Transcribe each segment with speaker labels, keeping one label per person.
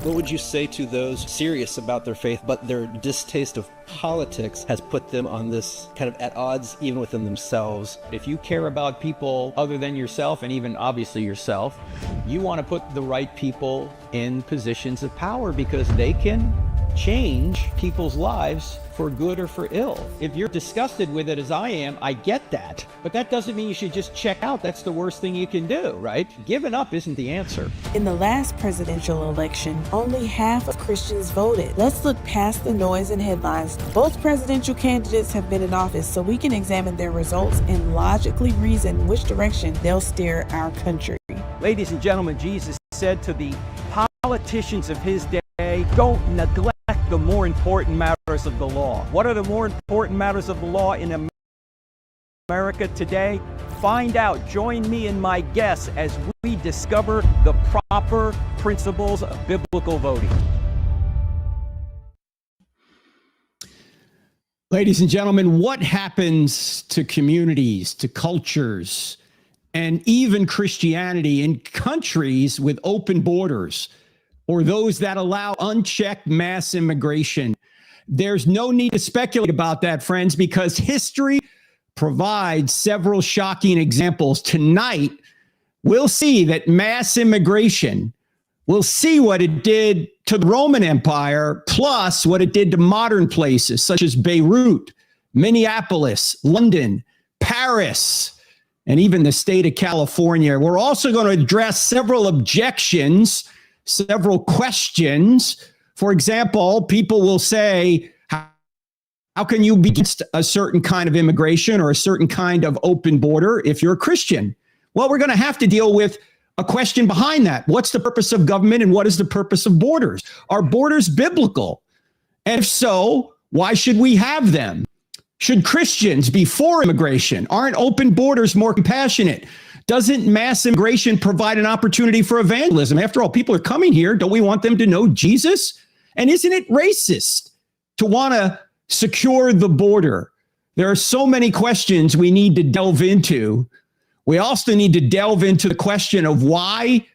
Speaker 1: What would you say to those serious about their faith, but their distaste of politics has put them on this kind of at odds even within themselves? If you care about people other than yourself, and even obviously yourself, you want to put the right people in positions of power because they can change people's lives for good or for ill. If you're disgusted with it as I am, I get that. But that doesn't mean you should just check out. That's the worst thing you can do, right? Giving up isn't the answer.
Speaker 2: In the last presidential election, only half of Christians voted. Let's look past the noise and headlines. Both presidential candidates have been in office, so we can examine their results and logically reason which direction they'll steer our country.
Speaker 3: Ladies and gentlemen, Jesus said to the politicians of his day, don't neglect the more important matters of the law. What are the more important matters of the law in America today? Find out. Join me in my guess as we discover the proper principles of biblical voting.
Speaker 4: Ladies and gentlemen, what happens to communities, to cultures, and even Christianity in countries with open borders, or those that allow unchecked mass immigration? There's no need to speculate about that, friends, because history provides several shocking examples. Tonight, we'll see that mass immigration, we'll see what it did to the Roman Empire, plus what it did to modern places such as Beirut, Minneapolis, London, Paris, and even the state of California. We're also going to address several objections, several questions. For example, people will say, how can you be against a certain kind of immigration or a certain kind of open border if you're a Christian? Well, we're going to have to deal with a question behind that. What's the purpose of government and what is the purpose of borders? Are borders biblical? And if so, why should we have them? Should Christians be for immigration? Aren't open borders more compassionate? Doesn't mass immigration provide an opportunity for evangelism? After all, people are coming here. Don't we want them to know Jesus? And isn't it racist to want to secure the border? There are so many questions we need to delve into. We also need to delve into the question of why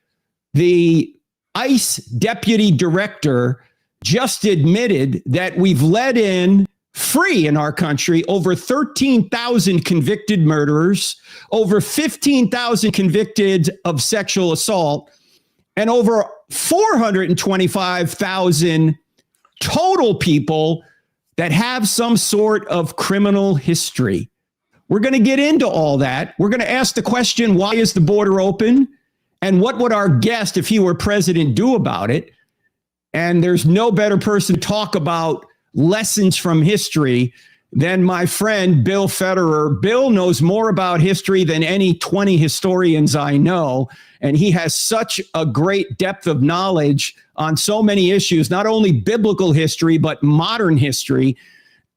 Speaker 4: the ICE deputy director just admitted that we've let in free in our country over 13,000 convicted murderers, over 15,000 convicted of sexual assault, and over 425,000 total people that have some sort of criminal history. We're going to get into all that. We're going to ask the question, why is the border open? And what would our guest, if he were president, do about it? And there's no better person to talk about lessons from history than my friend Bill Federer. Bill knows more about history than any 20 historians I know, and he has such a great depth of knowledge on so many issues, not only biblical history, but modern history.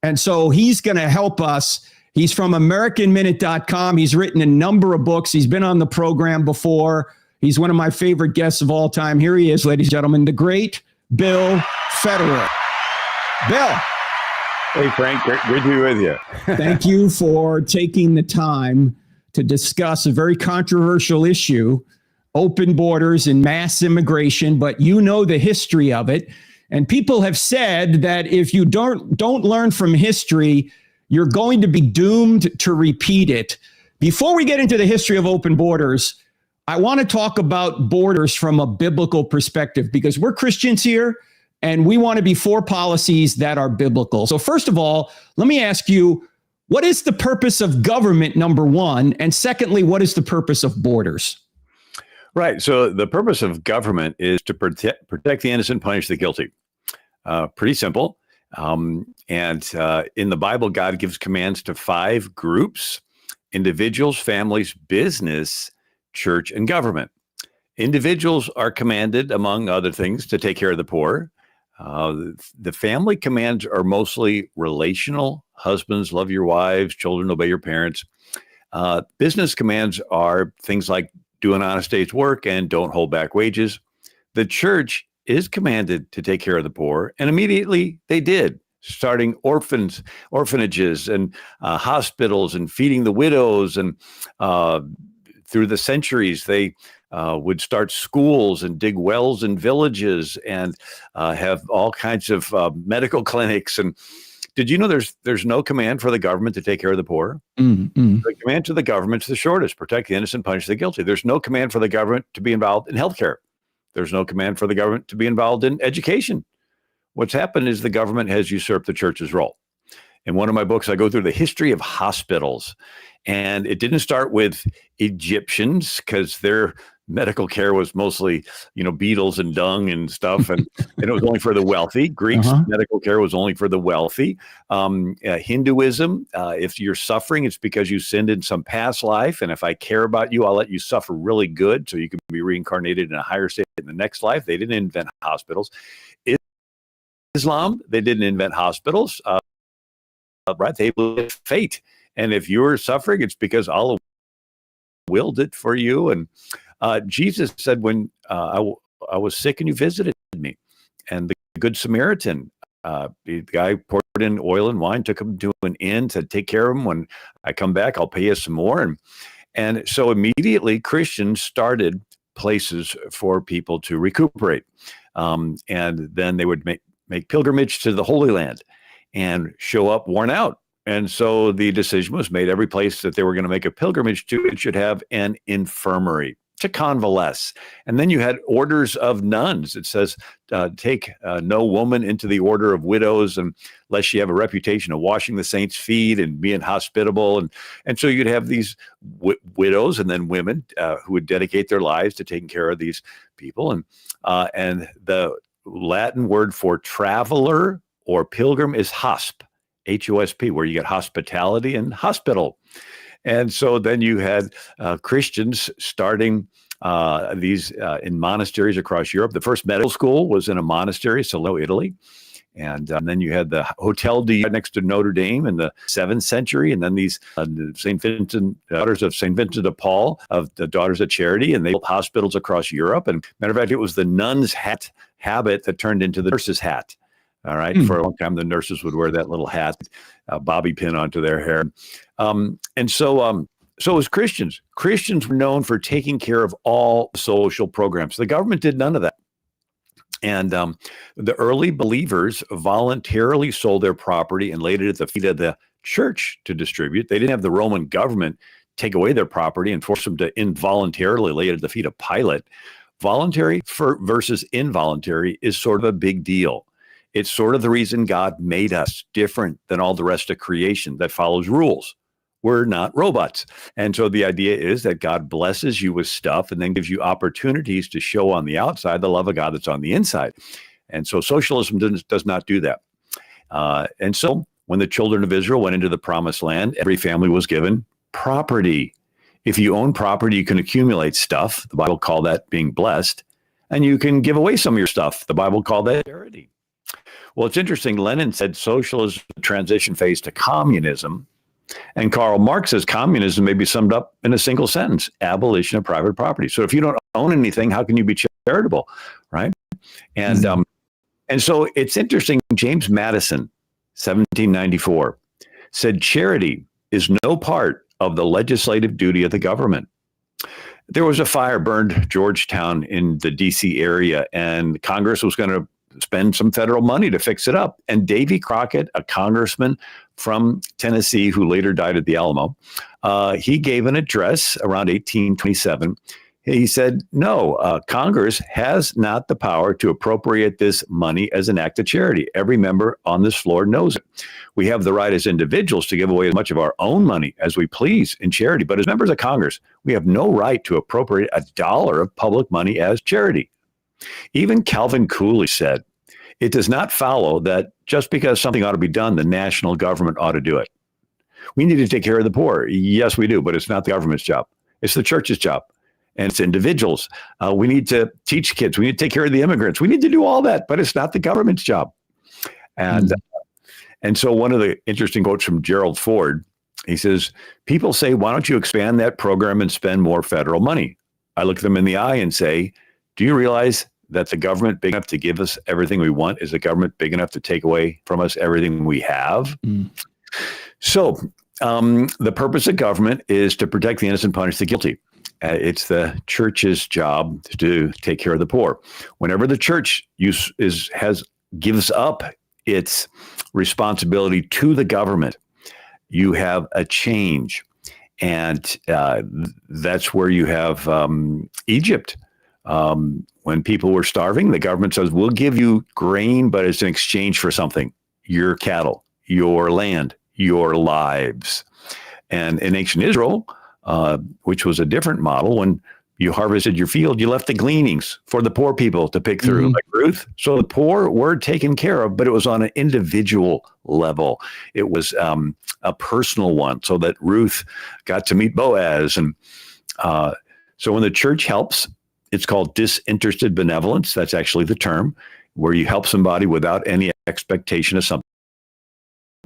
Speaker 4: And so he's going to help us. He's from AmericanMinute.com. He's written a number of books. He's been on the program before. He's one of my favorite guests of all time. Here he is, ladies and gentlemen, the great Bill Federer. Bill.
Speaker 5: Hey, Frank. Good to be with you.
Speaker 4: Thank you for taking the time to discuss a very controversial issue, open borders and mass immigration, but you know the history of it. And people have said that if you don't learn from history, you're going to be doomed to repeat it. Before we get into the history of open borders, I want to talk about borders from a biblical perspective, because we're Christians here and we want to be for policies that are biblical. So first of all, let me ask you, what is the purpose of government, number one? And secondly, what is the purpose of borders?
Speaker 5: Right. So the purpose of government is to protect the innocent, punish the guilty. Pretty simple. And in the Bible, God gives commands to 5 groups: individuals, families, business, church, and government. Individuals are commanded, among other things, to take care of the poor. The family commands are mostly relational. Husbands, love your wives. Children, obey your parents. Business commands are things like do an honest day's work and don't hold back wages. The church is commanded to take care of the poor, and immediately they did, starting orphanages and hospitals and feeding the widows. And through the centuries, they would start schools and dig wells in villages and have all kinds of medical clinics. And did you know there's no command for the government to take care of the poor?
Speaker 4: Mm-hmm.
Speaker 5: The command to the government's the shortest: protect the innocent, punish the guilty. There's no command for the government to be involved in healthcare. There's no command for the government to be involved in education. What's happened is the government has usurped the church's role. In one of my books, I go through the history of hospitals. And it didn't start with Egyptians, because their medical care was mostly, beetles and dung and stuff. And it was only for the wealthy. Greeks' medical care was only for the wealthy. Hinduism, if you're suffering, it's because you sinned in some past life. And if I care about you, I'll let you suffer really good so you can be reincarnated in a higher state in the next life. They didn't invent hospitals. Islam, they didn't invent hospitals. Right? They lived fate. And if you're suffering, it's because Allah willed it for you. And Jesus said, when I was sick and you visited me, and the Good Samaritan, the guy poured in oil and wine, took him to an inn, said, take care of him. When I come back, I'll pay you some more. And so immediately Christians started places for people to recuperate. And then they would make pilgrimage to the Holy Land and show up worn out. And so the decision was made, every place that they were going to make a pilgrimage to, it should have an infirmary to convalesce. And then you had orders of nuns. It says, take no woman into the order of widows unless you have a reputation of washing the saints' feet and being hospitable. And so you'd have these widows and then women who would dedicate their lives to taking care of these people. And the Latin word for traveler or pilgrim is hosp, H-O-S-P, where you get hospitality and hospital. And so then you had Christians starting these in monasteries across Europe. The first medical school was in a monastery, Salerno, Italy. And then you had the Hotel Dieu next to Notre Dame in the 7th century. And then these St. Vincent, daughters of St. Vincent de Paul, of the Daughters of Charity, and they built hospitals across Europe. And matter of fact, it was the nun's habit that turned into the nurse's hat. All right. For a long time, the nurses would wear that little hat, bobby pin onto their hair. And so as Christians were known for taking care of all social programs. The government did none of that. And the early believers voluntarily sold their property and laid it at the feet of the church to distribute. They didn't have the Roman government take away their property and force them to involuntarily lay it at the feet of Pilate. Voluntary versus involuntary is sort of a big deal. It's sort of the reason God made us different than all the rest of creation that follows rules. We're not robots. And so the idea is that God blesses you with stuff and then gives you opportunities to show on the outside the love of God that's on the inside. And so socialism does not do that. And so when the children of Israel went into the promised land, every family was given property. If you own property, you can accumulate stuff. The Bible called that being blessed. And you can give away some of your stuff. The Bible called that charity. Well, it's interesting. Lenin said socialism is the transition phase to communism. And Karl Marx says communism may be summed up in a single sentence: abolition of private property. So if you don't own anything, how can you be charitable, right? And so it's interesting. James Madison, 1794, said charity is no part of the legislative duty of the government. There was a fire burned Georgetown in the D.C. area, and Congress was going to spend some federal money to fix it up. And Davy Crockett, a congressman from Tennessee who later died at the Alamo, he gave an address around 1827. He said, no, Congress has not the power to appropriate this money as an act of charity. Every member on this floor knows it. We have the right as individuals to give away as much of our own money as we please in charity. But as members of Congress, we have no right to appropriate $1 of public money as charity. Even Calvin Coolidge said, it does not follow that just because something ought to be done, the national government ought to do it. We need to take care of the poor. Yes, we do, but it's not the government's job. It's the church's job. And it's individuals. We need to teach kids. We need to take care of the immigrants. We need to do all that, but it's not the government's job. And so one of the interesting quotes from Gerald Ford, he says, people say, why don't you expand that program and spend more federal money? I look them in the eye and say, do you realize that the government big enough to give us everything we want is the government big enough to take away from us everything we have? So the purpose of government is to protect the innocent, punish the guilty. It's the church's job to take care of the poor. Whenever the church gives up its responsibility to the government, you have a change. And that's where you have Egypt. When people were starving, the government says, we'll give you grain, but it's in exchange for something, your cattle, your land, your lives. And in ancient Israel, which was a different model, when you harvested your field, you left the gleanings for the poor people to pick through, like Ruth. So the poor were taken care of, but it was on an individual level. It was a personal one, so that Ruth got to meet Boaz. And so when the church helps, it's called disinterested benevolence. That's actually the term, where you help somebody without any expectation of something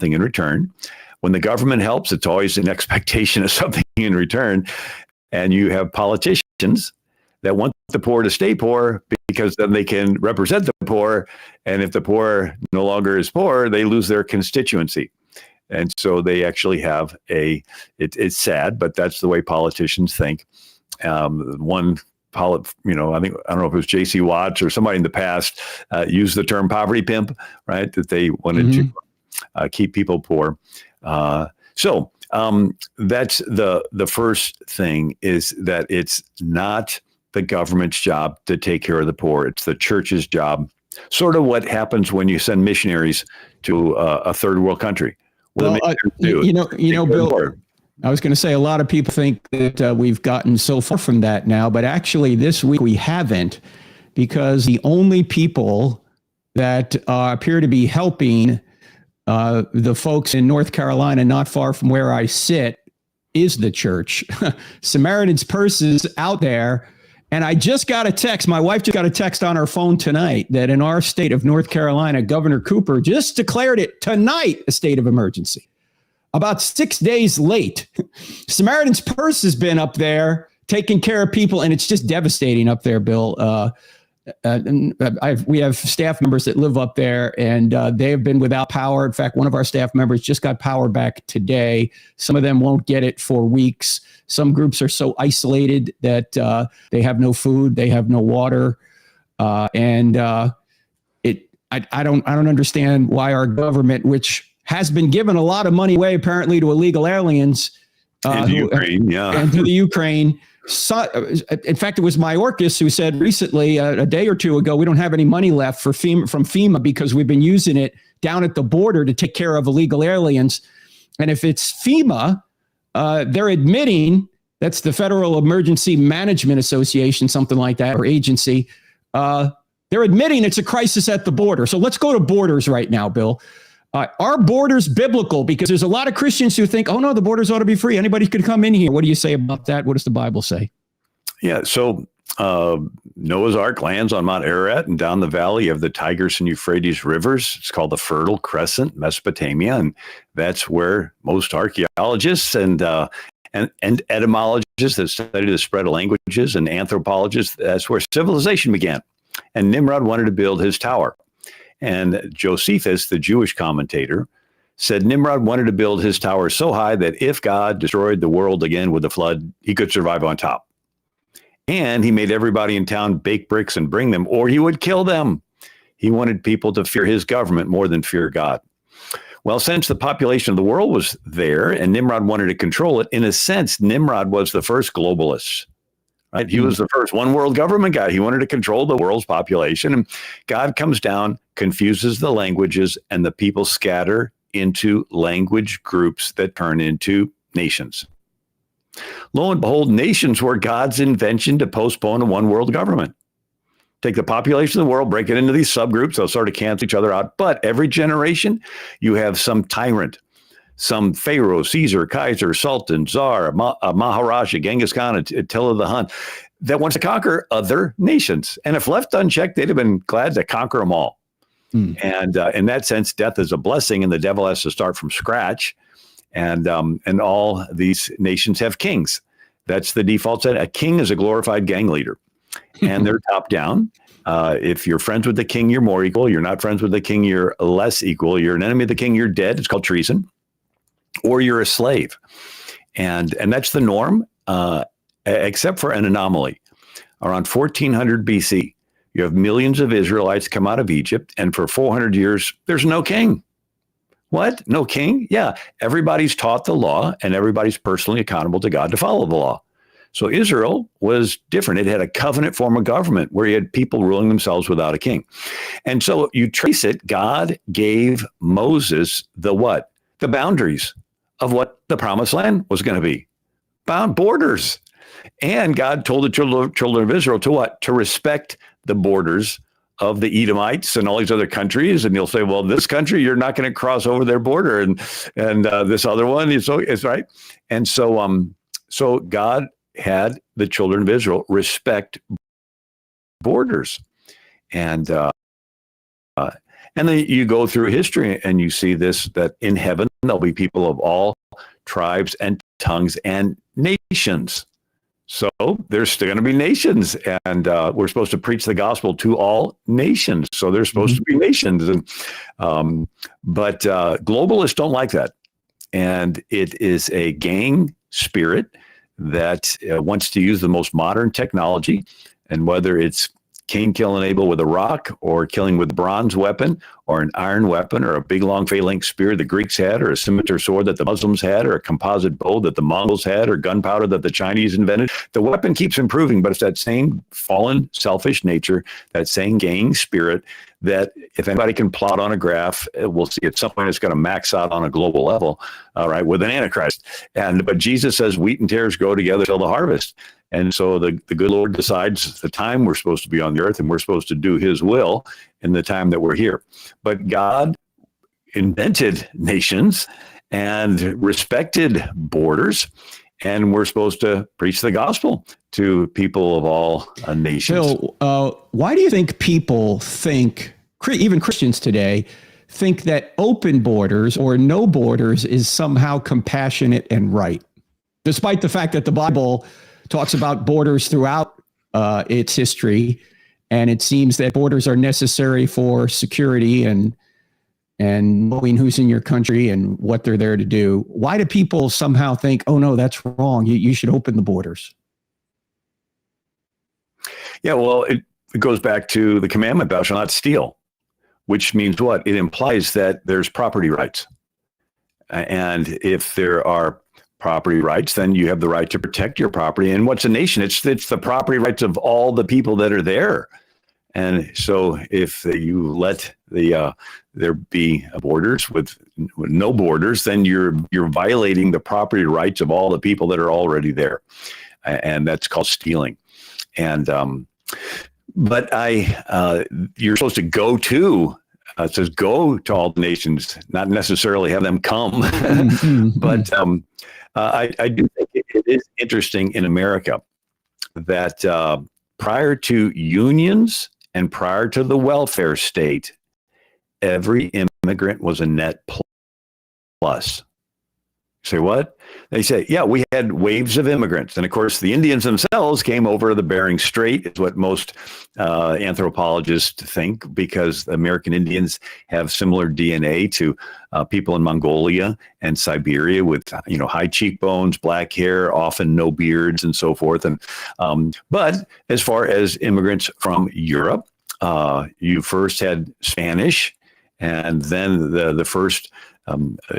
Speaker 5: in return. When the government helps, it's always an expectation of something in return. And you have politicians that want the poor to stay poor because then they can represent the poor. And if the poor no longer is poor, they lose their constituency. And so they actually have it's sad, but that's the way politicians think. I don't know if it was J.C. Watts or somebody in the past used the term poverty pimp, right? That they wanted to keep people poor. So that's the first thing, is that it's not the government's job to take care of the poor. It's the church's job. Sort of what happens when you send missionaries to a third world country.
Speaker 4: Bill, I was going to say, a lot of people think that we've gotten so far from that now, but actually this week we haven't, because the only people that appear to be helping the folks in North Carolina, not far from where I sit, is the church. Samaritan's Purse is out there. And I just got a text. My wife just got a text on her phone tonight that in our state of North Carolina, Governor Cooper just declared it tonight a state of emergency. About 6 days late. Samaritan's Purse has been up there taking care of people, and it's just devastating up there, Bill. We have staff members that live up there, and they have been without power. In fact, one of our staff members just got power back today. Some of them won't get it for weeks. Some groups are so isolated that they have no food, they have no water, I don't understand why our government, which has been given a lot of money away apparently to illegal aliens,
Speaker 5: and to the
Speaker 4: Ukraine. So, in fact, it was Mayorkas who said recently, a day or two ago, we don't have any money left from FEMA because we've been using it down at the border to take care of illegal aliens. And if it's FEMA, they're admitting, that's the Federal Emergency Management Association, something like that, or agency. They're admitting it's a crisis at the border. So let's go to borders right now, Bill. Are borders biblical? Because there's a lot of Christians who think, oh, no, the borders ought to be free. Anybody could come in here. What do you say about that? What does the Bible say?
Speaker 5: Yeah, so Noah's Ark lands on Mount Ararat, and down the valley of the Tigris and Euphrates rivers. It's called the Fertile Crescent, Mesopotamia, and that's where most archaeologists and etymologists that study the spread of languages and anthropologists, that's where civilization began. And Nimrod wanted to build his tower. And Josephus, the Jewish commentator, said Nimrod wanted to build his tower so high that if God destroyed the world again with a flood, he could survive on top. And he made everybody in town bake bricks and bring them, or he would kill them. He wanted people to fear his government more than fear God. Well, since the population of the world was there and Nimrod wanted to control it, in a sense, Nimrod was the first globalist. Right? He was the first one world government guy. He wanted to control the world's population. And God comes down, confuses the languages, and the people scatter into language groups that turn into nations. Lo and behold, nations were God's invention to postpone a one world government. Take the population of the world, break it into these subgroups, they'll sort of cancel each other out. But every generation, you have some tyrant, some Pharaoh, Caesar, Kaiser, Sultan, Tsar, Maharaja, Genghis Khan, Attila the Hun, that wants to conquer other nations. And if left unchecked, they'd have been glad to conquer them all. And in that sense, death is a blessing, and the devil has to start from scratch. And all these nations have kings. That's the default set. A king is a glorified gang leader, and they're top down. If you're friends with the king, you're more equal. You're not friends with the king, you're less equal. You're an enemy of the king, you're dead. It's called treason. Or you're a slave. And that's the norm. except for an anomaly. Around 1400 BC, you have millions of Israelites come out of Egypt, and for 400 years, there's no king. What? No king? Yeah, everybody's taught the law, and everybody's personally accountable to God to follow the law. So Israel was different. It had a covenant form of government where you had people ruling themselves without a king. And so you trace it, God gave Moses the what? The boundaries of what the promised land was going to be. Bound borders. And God told the children of Israel to what? To respect the borders of the Edomites and all these other countries. And you'll say, well, this country, you're not going to cross over their border. And this other one is right. And so God had the children of Israel respect borders. And then you go through history and you see this, that in heaven, there'll be people of all tribes and tongues and nations. So there's still going to be nations, and we're supposed to preach the gospel to all nations. So there's supposed to be nations, but globalists don't like that, and it is a gang spirit that wants to use the most modern technology, and whether it's Cain killing Abel with a rock, or killing with a bronze weapon, or an iron weapon, or a big long phalanx spear the Greeks had, or a scimitar sword that the Muslims had, or a composite bow that the Mongols had, or gunpowder that the Chinese invented. The weapon keeps improving, but it's that same fallen, selfish nature, that same gang spirit that if anybody can plot on a graph, we'll see at some point it's going to max out on a global level, all right, with an Antichrist. But Jesus says wheat and tares grow together till the harvest. And so the good Lord decides the time we're supposed to be on the earth, and we're supposed to do his will in the time that we're here. But God invented nations and respected borders, and we're supposed to preach the gospel to people of all nations.
Speaker 4: Phil, why do you think people think, even Christians today, think that open borders or no borders is somehow compassionate and right, despite the fact that the Bible talks about borders throughout its history, and it seems that borders are necessary for security and knowing who's in your country and what they're there to do? Why do people somehow think, oh no, that's wrong, you should open the borders?
Speaker 5: Yeah, well, it goes back to the commandment, thou shalt not steal, which means what? It implies that there's property rights. And if there are property rights, then you have the right to protect your property. And what's a nation? It's the property rights of all the people that are there. And so if you let there be borders with no borders, then you're violating the property rights of all the people that are already there. And that's called stealing. And but you're supposed to go to it says go to all the nations, not necessarily have them come. But I do think it is interesting in America that prior to unions and prior to the welfare state, every immigrant was a net plus. Say what? They say, yeah, we had waves of immigrants. And of course, the Indians themselves came over the Bering Strait, is what most anthropologists think, because American Indians have similar DNA to people in Mongolia and Siberia with, high cheekbones, black hair, often no beards and so forth. And but as far as immigrants from Europe, you first had Spanish, and then the first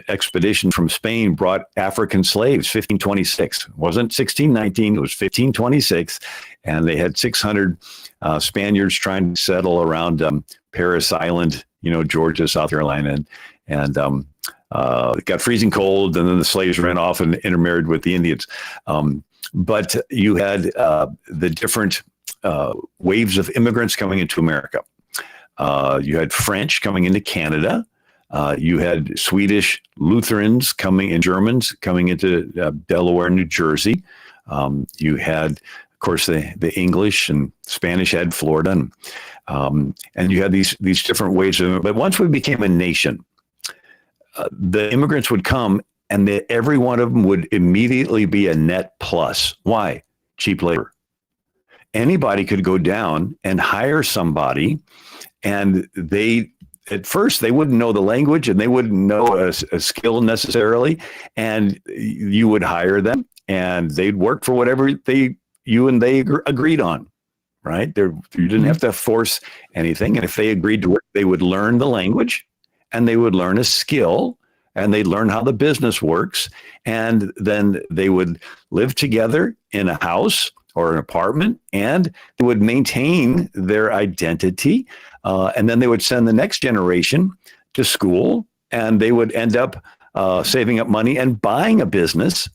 Speaker 5: expedition from Spain brought African slaves, 1526. It wasn't 1619, it was 1526. And they had 600 Spaniards trying to settle around Paris Island, Georgia, South Carolina. And it got freezing cold, and then the slaves ran off and intermarried with the Indians. But you had the different waves of immigrants coming into America. You had French coming into Canada. You had Swedish Lutherans and Germans coming into Delaware, New Jersey. You had, of course, the English and Spanish had Florida, and you had these different waves of. But once we became a nation, the immigrants would come, and every one of them would immediately be a net plus. Why? Cheap labor. Anybody could go down and hire somebody, and at first, they wouldn't know the language, and they wouldn't know a skill necessarily, and you would hire them, and they'd work for whatever you and they agreed on, right? You didn't have to force anything. And if they agreed to work, they would learn the language, and they would learn a skill, and they'd learn how the business works. And then they would live together in a house or an apartment, and they would maintain their identity. And then they would send the next generation to school, and they would end up saving up money and buying a business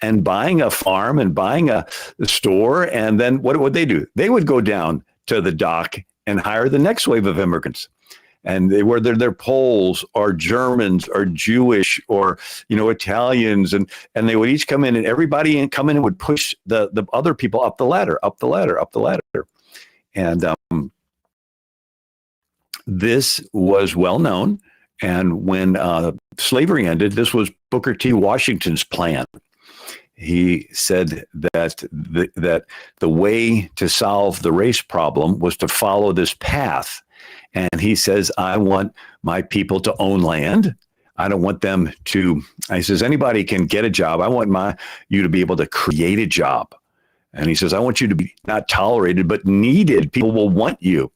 Speaker 5: and buying a farm and buying a store. And then what would they do? They would go down to the dock and hire the next wave of immigrants. And whether they're Poles or Germans or Jewish or, Italians, and they would each come in, and everybody come in and would push the other people up the ladder. And this was well known. And when slavery ended, this was Booker T. Washington's plan. He said that the way to solve the race problem was to follow this path. And he says, I want my people to own land. I don't want them to, he says, anybody can get a job. I want you to be able to create a job. And he says, I want you to be not tolerated, but needed. People will want you.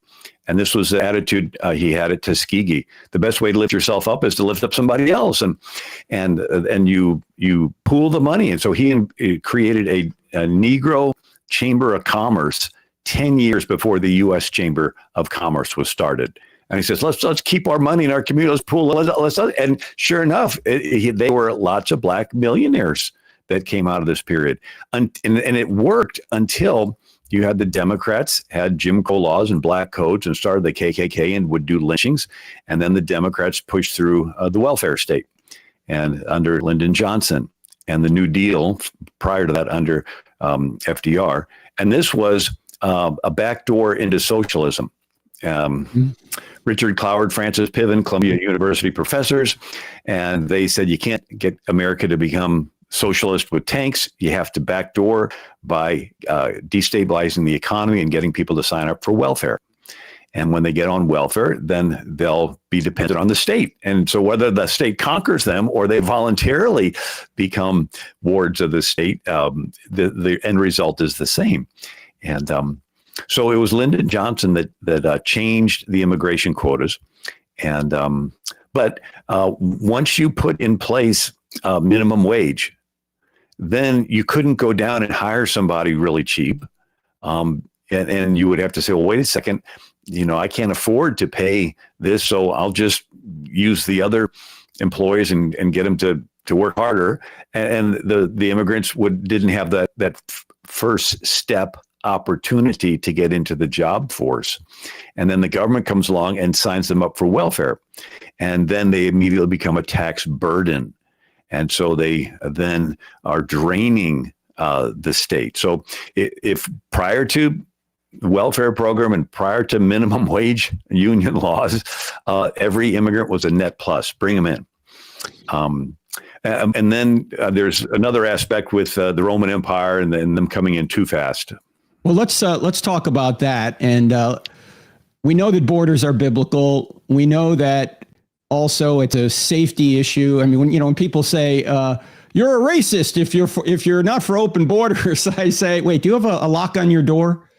Speaker 5: And this was the attitude he had at Tuskegee. The best way to lift yourself up is to lift up somebody else, and you pool the money. And so he created a Negro Chamber of Commerce 10 years before the U.S. Chamber of Commerce was started. And he says, let's keep our money in our community. Let's pool. And sure enough, they were lots of black millionaires that came out of this period, and it worked until you had the Democrats had Jim Crow laws and black codes and started the KKK and would do lynchings. And then the Democrats pushed through the welfare state, and under Lyndon Johnson, and the New Deal prior to that under FDR. And this was a backdoor into socialism. Richard Cloward, Francis Piven, Columbia University professors, and they said you can't get America to become socialist with tanks. You have to backdoor by destabilizing the economy and getting people to sign up for welfare. And when they get on welfare, then they'll be dependent on the state. And so whether the state conquers them or they voluntarily become wards of the state, the end result is the same. And so it was Lyndon Johnson that changed the immigration quotas. And but once you put in place minimum wage, then you couldn't go down and hire somebody really cheap. And you would have to say, well, wait a second, I can't afford to pay this, so I'll just use the other employees and get them to work harder. And the immigrants didn't have that first step opportunity to get into the job force. And then the government comes along and signs them up for welfare. And then they immediately become a tax burden. And so they then are draining the state. So if prior to the welfare program and prior to minimum wage union laws, every immigrant was a net plus. Bring them in. And then there's another aspect with the Roman Empire and them coming in too fast.
Speaker 4: Well, let's talk about that. And we know that borders are biblical. We know that also it's a safety issue. I mean, when people say you're a racist if you're not for open borders, I say, wait, do you have a lock on your door?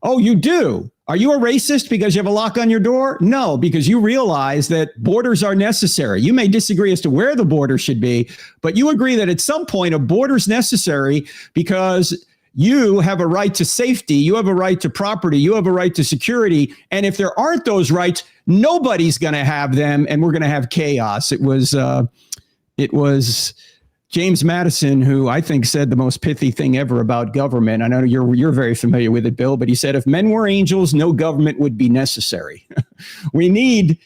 Speaker 4: Oh, you do. Are you a racist because you have a lock on your door? No, because you realize that borders are necessary. You may disagree as to where the border should be, but you agree that at some point a border is necessary because you have a right to safety, you have a right to property, you have a right to security. And if there aren't those rights, nobody's going to have them, and we're going to have chaos. It was James Madison who I think said the most pithy thing ever about government. I know you're very familiar with it, Bill, but he said, if men were angels, no government would be necessary. We need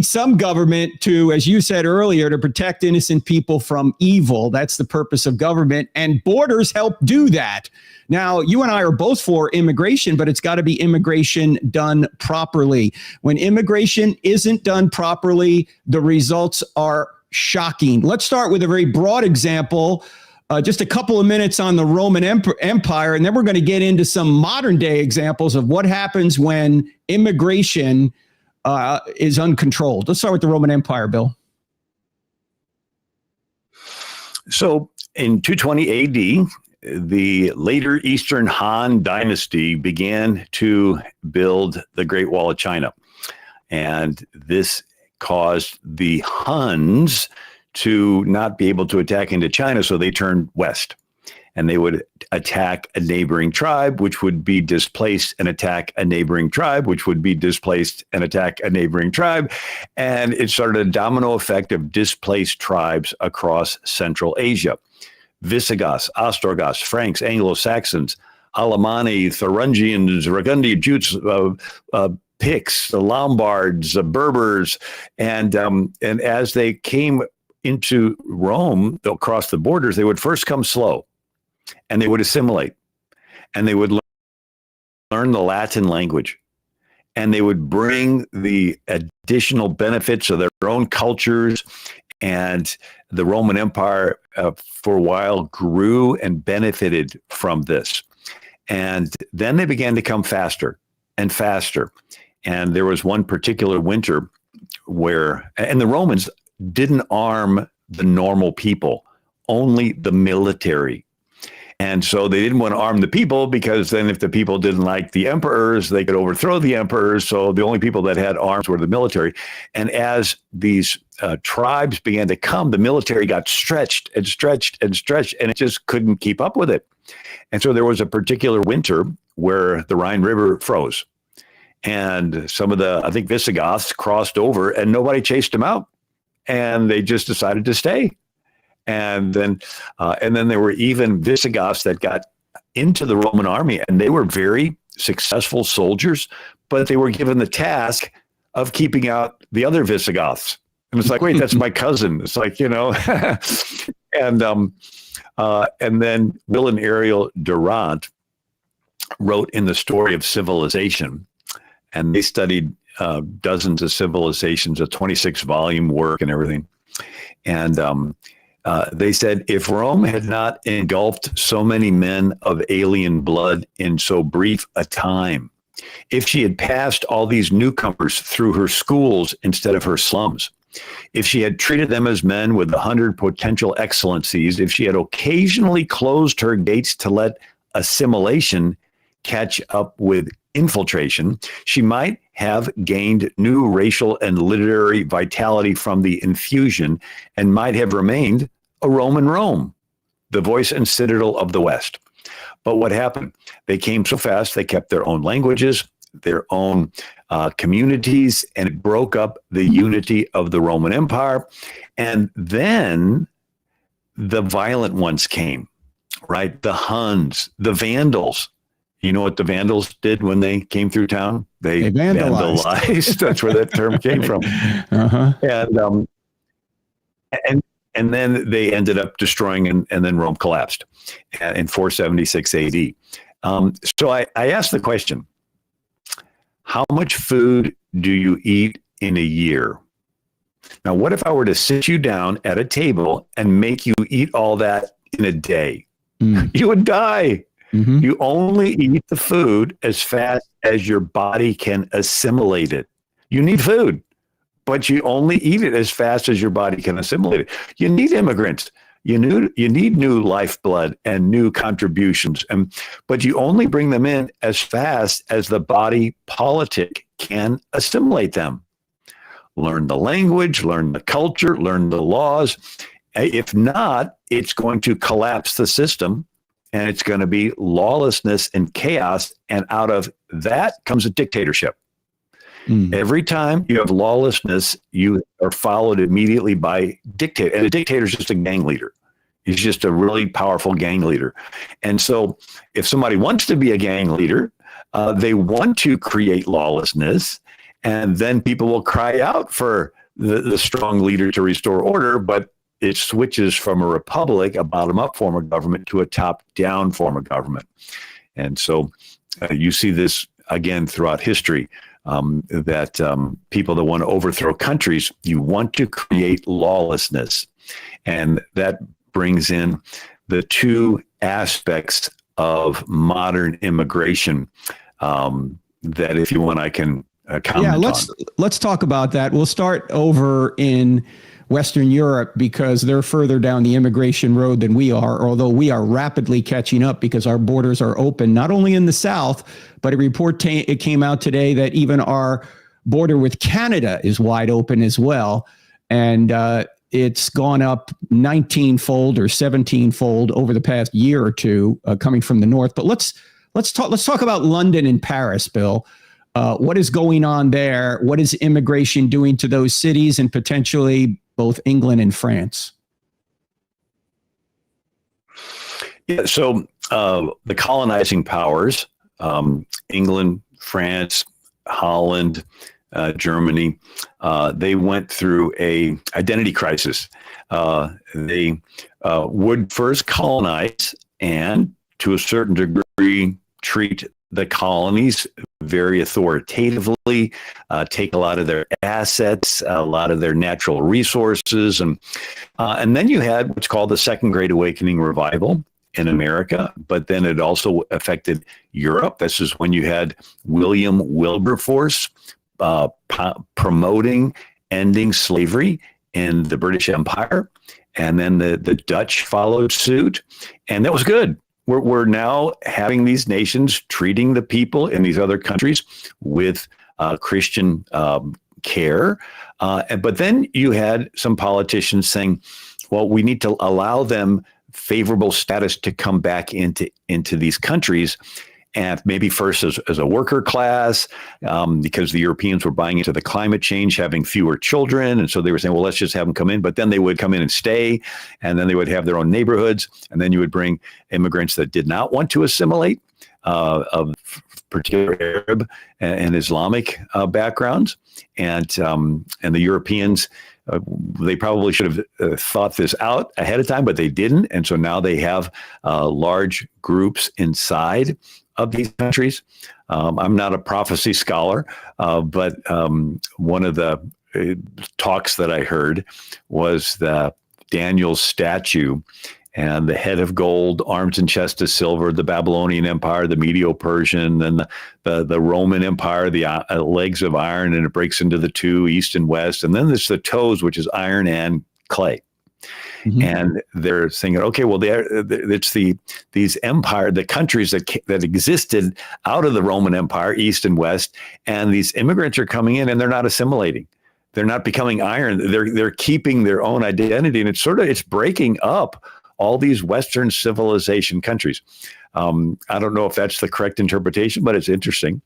Speaker 4: some government to, as you said earlier, to protect innocent people from evil. That's the purpose of government, and borders help do that. Now, you and I are both for immigration, but it's got to be immigration done properly. When immigration isn't done properly, the results are shocking. Let's start with a very broad example, just a couple of minutes on the Roman Empire, and then we're going to get into some modern day examples of what happens when immigration is uncontrolled. Let's start with the Roman Empire, Bill.
Speaker 5: So in 220 AD, the later Eastern Han dynasty began to build the Great Wall of China. And this caused the Huns to not be able to attack into China, so they turned west. And they would attack a neighboring tribe, which would be displaced, and attack a neighboring tribe, which would be displaced, and attack a neighboring tribe. And it started a domino effect of displaced tribes across Central Asia. Visigoths, Ostrogoths, Franks, Anglo-Saxons, Alemanni, Thuringians, Burgundian Jutes, Picts, the Lombards, the Berbers. And as they came into Rome, across the borders, they would first come slow. And they would assimilate, and they would learn the Latin language, and they would bring the additional benefits of their own cultures. And the Roman Empire, for a while, grew and benefited from this. And then they began to come faster and faster. And there was one particular winter and the Romans didn't arm the normal people, only the military. And so they didn't want to arm the people, because then if the people didn't like the emperors, they could overthrow the emperors. So the only people that had arms were the military. And as these tribes began to come, the military got stretched and stretched and stretched, and it just couldn't keep up with it. And so there was a particular winter where the Rhine River froze. And some of the, I think, Visigoths crossed over, and nobody chased them out. And they just decided to stay. And then there were even Visigoths that got into the Roman army, and they were very successful soldiers, but they were given the task of keeping out the other Visigoths. And it's like, wait, that's my cousin. It's like, and then Will and Ariel Durant wrote in the Story of Civilization, and they studied dozens of civilizations, a 26-volume work and everything. And they said, if Rome had not engulfed so many men of alien blood in so brief a time, if she had passed all these newcomers through her schools instead of her slums, if she had treated them as men with 100 potential excellencies, if she had occasionally closed her gates to let assimilation catch up with infiltration, she might have gained new racial and literary vitality from the infusion, and might have remained a Roman Rome, the voice and citadel of the West. But what happened? They came so fast, they kept their own languages, their own communities, and it broke up the unity of the Roman Empire. And then the violent ones came, right? The Huns, the Vandals. You know what the Vandals did when they came through town? They vandalized. That's where that term came from. Uh-huh. And then they ended up destroying, and then Rome collapsed in 476 AD. So I asked the question, how much food do you eat in a year? Now, what if I were to sit you down at a table and make you eat all that in a day? You would die. Mm-hmm. You only eat the food as fast as your body can assimilate it. You need food, but you only eat it as fast as your body can assimilate it. You need immigrants. You need new lifeblood and new contributions, but you only bring them in as fast as the body politic can assimilate them. Learn the language, learn the culture, learn the laws. If not, it's going to collapse the system, and it's going to be lawlessness and chaos. And out of that comes a dictatorship. Every time you have lawlessness, you are followed immediately by dictator. And a dictator is just a gang leader. He's just a really powerful gang leader. And so if somebody wants to be a gang leader, they want to create lawlessness, and then people will cry out for the strong leader to restore order, but it switches from a republic, a bottom-up form of government, to a top-down form of government. And so you see this again throughout history. That people that want to overthrow countries, you want to create lawlessness. And that brings in the two aspects of modern immigration that, if you want, I can comment on.
Speaker 4: Let's talk about that. We'll start over in Western Europe because they're further down the immigration road than we are, although we are rapidly catching up because our borders are open, not only in the South, but it came out today that even our border with Canada is wide open as well. And it's gone up 19-fold or 17-fold over the past year or two coming from the north. But let's talk about London and Paris, Bill. What is going on there? What is immigration doing to those cities and potentially both England and France?
Speaker 5: Yeah, so the colonizing powers, England, France, Holland, Germany, they went through a identity crisis. They would first colonize and, to a certain degree, treat the colonies very authoritatively, take a lot of their assets, a lot of their natural resources, and then you had what's called the Second Great Awakening revival in America, but then it also affected Europe. This is when you had William Wilberforce promoting ending slavery in the British Empire, and then the Dutch followed suit, and that was good. We're now having these nations treating the people in these other countries with Christian care. But then you had some politicians saying, well, we need to allow them favorable status to come back into these countries. And maybe first as a worker class, because the Europeans were buying into the climate change, having fewer children. And so they were saying, well, let's just have them come in. But then they would come in and stay, and then they would have their own neighborhoods. And then you would bring immigrants that did not want to assimilate, of particular Arab and Islamic backgrounds. And the Europeans, they probably should have thought this out ahead of time, but they didn't. And so now they have large groups inside of these countries. I'm not a prophecy scholar, but one of the talks that I heard was the Daniel's statue and the head of gold, arms and chest of silver, the Babylonian Empire, the Medo-Persian, then the Roman Empire, the legs of iron, and it breaks into the two, east and west. And then there's the toes, which is iron and clay. Mm-hmm. And they're thinking, okay, well, it's these the countries that existed out of the Roman Empire, east and west, and these immigrants are coming in and they're not assimilating. They're not becoming iron. They're keeping their own identity, and it's breaking up all these Western civilization countries. I don't know if that's the correct interpretation, but it's interesting.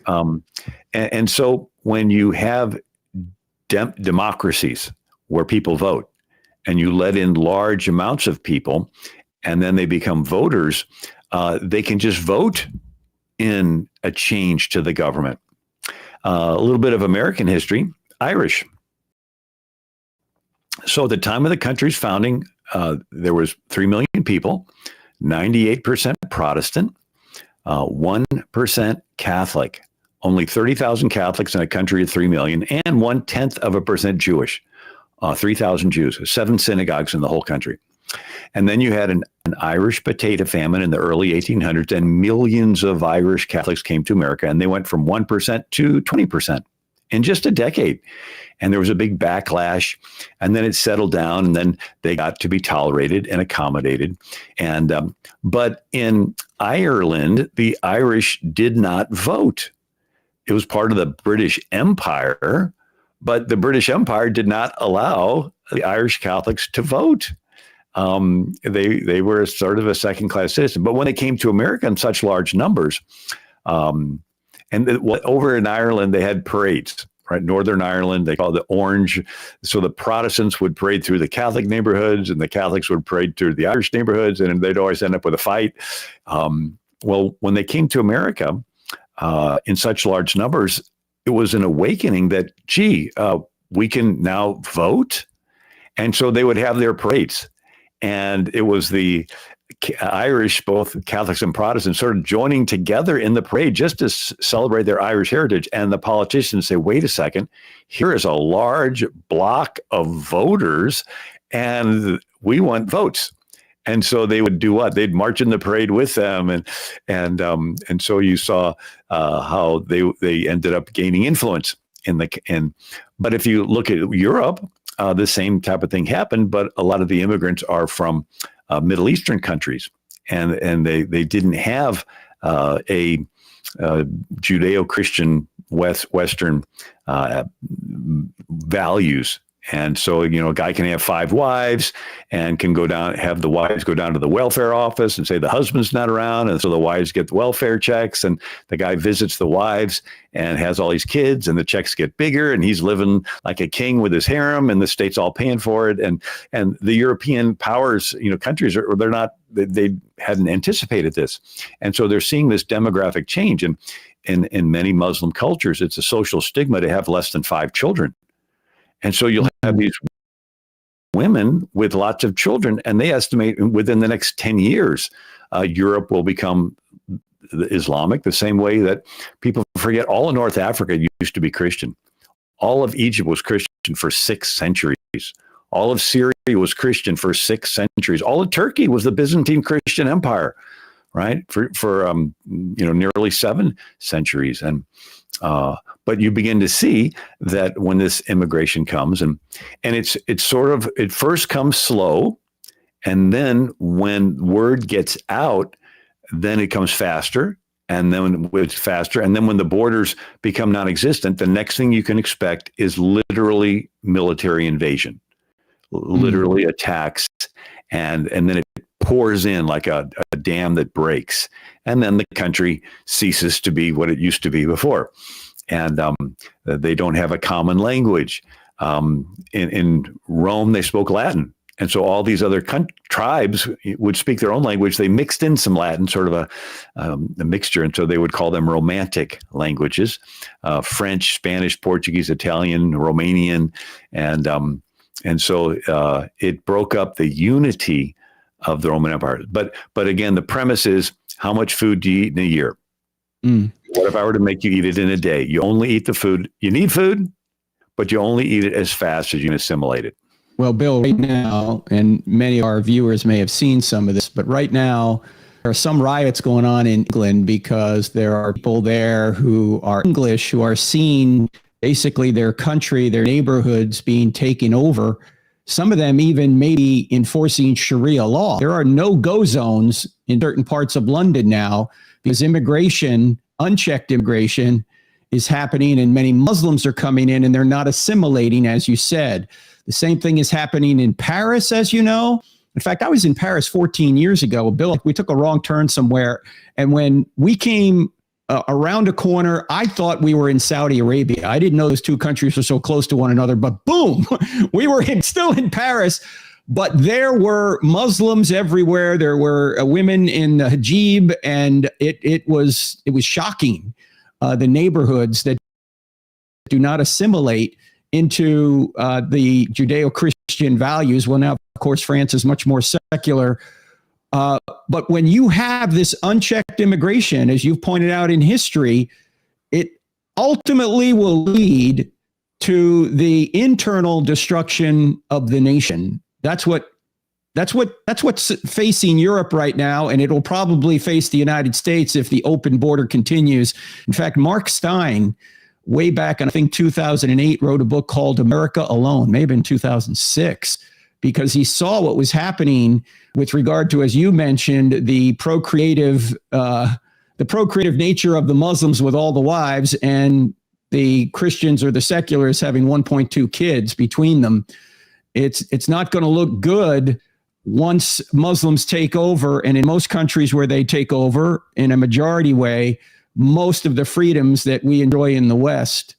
Speaker 5: And so when you have democracies where people vote, and you let in large amounts of people, and then they become voters, they can just vote in a change to the government. A little bit of American history, Irish. So at the time of the country's founding, there was 3 million people, 98% Protestant, 1% Catholic, only 30,000 Catholics in a country of 3 million, and 0.1% Jewish. 3,000 Jews, 7 synagogues in the whole country. And then you had an Irish potato famine in the early 1800s, and millions of Irish Catholics came to America, and they went from 1% to 20% in just a decade. And there was a big backlash, and then it settled down, and then they got to be tolerated and accommodated. And but in Ireland, the Irish did not vote. It was part of the British Empire, but the British Empire did not allow the Irish Catholics to vote. They were sort of a second-class citizen. But when they came to America in such large numbers, over in Ireland, they had parades, right? Northern Ireland, they call it the Orange. So the Protestants would parade through the Catholic neighborhoods, and the Catholics would parade through the Irish neighborhoods, and they'd always end up with a fight. Well, when they came to America in such large numbers, it was an awakening that, we can now vote. And so they would have their parades. And it was the Irish, both Catholics and Protestants, sort of joining together in the parade just to celebrate their Irish heritage. And the politicians say, wait a second, here is a large block of voters, and we want votes. And so they would do what? They'd march in the parade with them, and so you saw how they ended up gaining influence But if you look at Europe, the same type of thing happened, but a lot of the immigrants are from Middle Eastern countries, and they didn't have a Judeo-Christian Western values. And so, a guy can have 5 wives and can have the wives go down to the welfare office and say the husband's not around. And so the wives get the welfare checks, and the guy visits the wives and has all these kids, and the checks get bigger, and he's living like a king with his harem, and the state's all paying for it. And the European powers, countries they hadn't anticipated this. And so they're seeing this demographic change. And in many Muslim cultures, it's a social stigma to have less than 5 children. And so you'll have these women with lots of children, and they estimate within the next 10 years, Europe will become Islamic, the same way that people forget all of North Africa used to be Christian. All of Egypt was Christian for 6 centuries. All of Syria was Christian for 6 centuries. All of Turkey was the Byzantine Christian Empire, right? For nearly 7 centuries. And but you begin to see that when this immigration comes, and it first comes slow, and then when word gets out, then it comes faster, and then it's faster, and then when the borders become non-existent, the next thing you can expect is literally military invasion, literally attacks, and then it pours in like a dam that breaks, and then the country ceases to be what it used to be before. And they don't have a common language. In Rome, they spoke Latin. And so all these other tribes would speak their own language. They mixed in some Latin, sort of a mixture. And so they would call them Romantic languages, French, Spanish, Portuguese, Italian, Romanian. And so it broke up the unity of the Roman Empire. But again, the premise is, how much food do you eat in a year? What if I were to make you eat it in a day? You only eat the food. You need food, but you only eat it as fast as you can assimilate it.
Speaker 4: Well, Bill, right now, and many of our viewers may have seen some of this, but right now there are some riots going on in England because there are people there who are English, who are seeing basically their country, their neighborhoods being taken over. Some of them even maybe enforcing Sharia law. There are no-go zones in certain parts of London now because immigration, unchecked immigration, is happening, and many Muslims are coming in and they're not assimilating, as you said. The same thing is happening in Paris, as you know. In fact, I was in Paris 14 years ago. Bill, we took a wrong turn somewhere, and when we came around a corner, I thought we were in Saudi Arabia. I didn't know those two countries were so close to one another, but boom, we were still in Paris. But there were Muslims everywhere. There were women in the hijab, and it was shocking. The neighborhoods that do not assimilate into the Judeo-Christian values. Well, now, of course, France is much more secular. But when you have this unchecked immigration, as you've pointed out in history, it ultimately will lead to the internal destruction of the nation. That's what's facing Europe right now, and it will probably face the United States if the open border continues. In fact, Mark Stein, way back in, I think, 2008, wrote a book called America Alone, maybe in 2006, because he saw what was happening with regard to, as you mentioned, the procreative nature of the Muslims with all the wives, and the Christians or the seculars having 1.2 kids between them. It's not going to look good once Muslims take over, and in most countries where they take over in a majority way, most of the freedoms that we enjoy in the West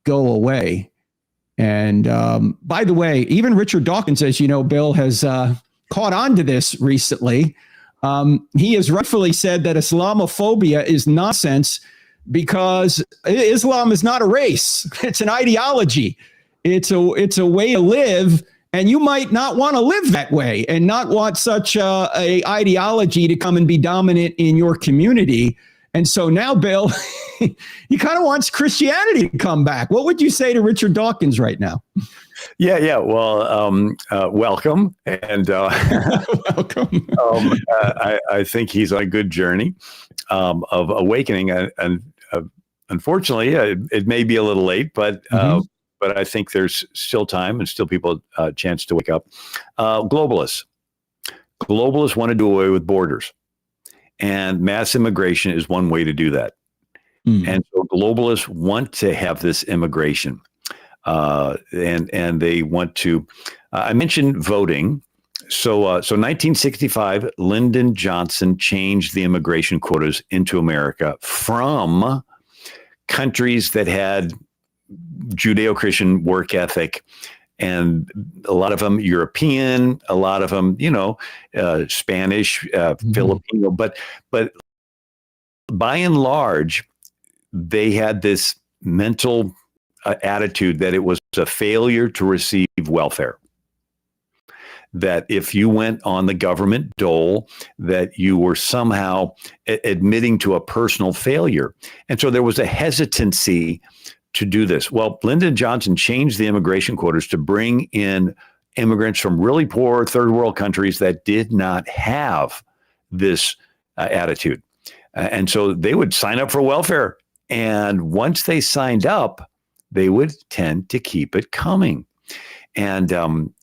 Speaker 4: go away. And by the way, even Richard Dawkins, as you know, Bill, has caught on to this recently. He has rightfully said that Islamophobia is nonsense because Islam is not a race. It's an ideology. It's a way to live, and you might not want to live that way and not want such a ideology to come and be dominant in your community. And so now, Bill, he kind of wants Christianity to come back. What would you say to Richard Dawkins right now?
Speaker 5: Yeah. Well, welcome. And
Speaker 4: welcome.
Speaker 5: I think he's on a good journey of awakening. And unfortunately, it may be a little late, but but I think there's still time and still people a chance to wake up. Globalists want to do away with borders, and mass immigration is one way to do that. And so globalists want to have this immigration, and they want to. I mentioned voting. So 1965, Lyndon Johnson changed the immigration quotas into America from countries that had Judeo-Christian work ethic, and a lot of them European, a lot of them, Spanish, Filipino, but by and large, they had this mental attitude that it was a failure to receive welfare. That if you went on the government dole, that you were somehow admitting to a personal failure. And so there was a hesitancy to do this. Well, Lyndon Johnson changed the immigration quotas to bring in immigrants from really poor third world countries that did not have this attitude. And so they would sign up for welfare. And once they signed up, they would tend to keep it coming. And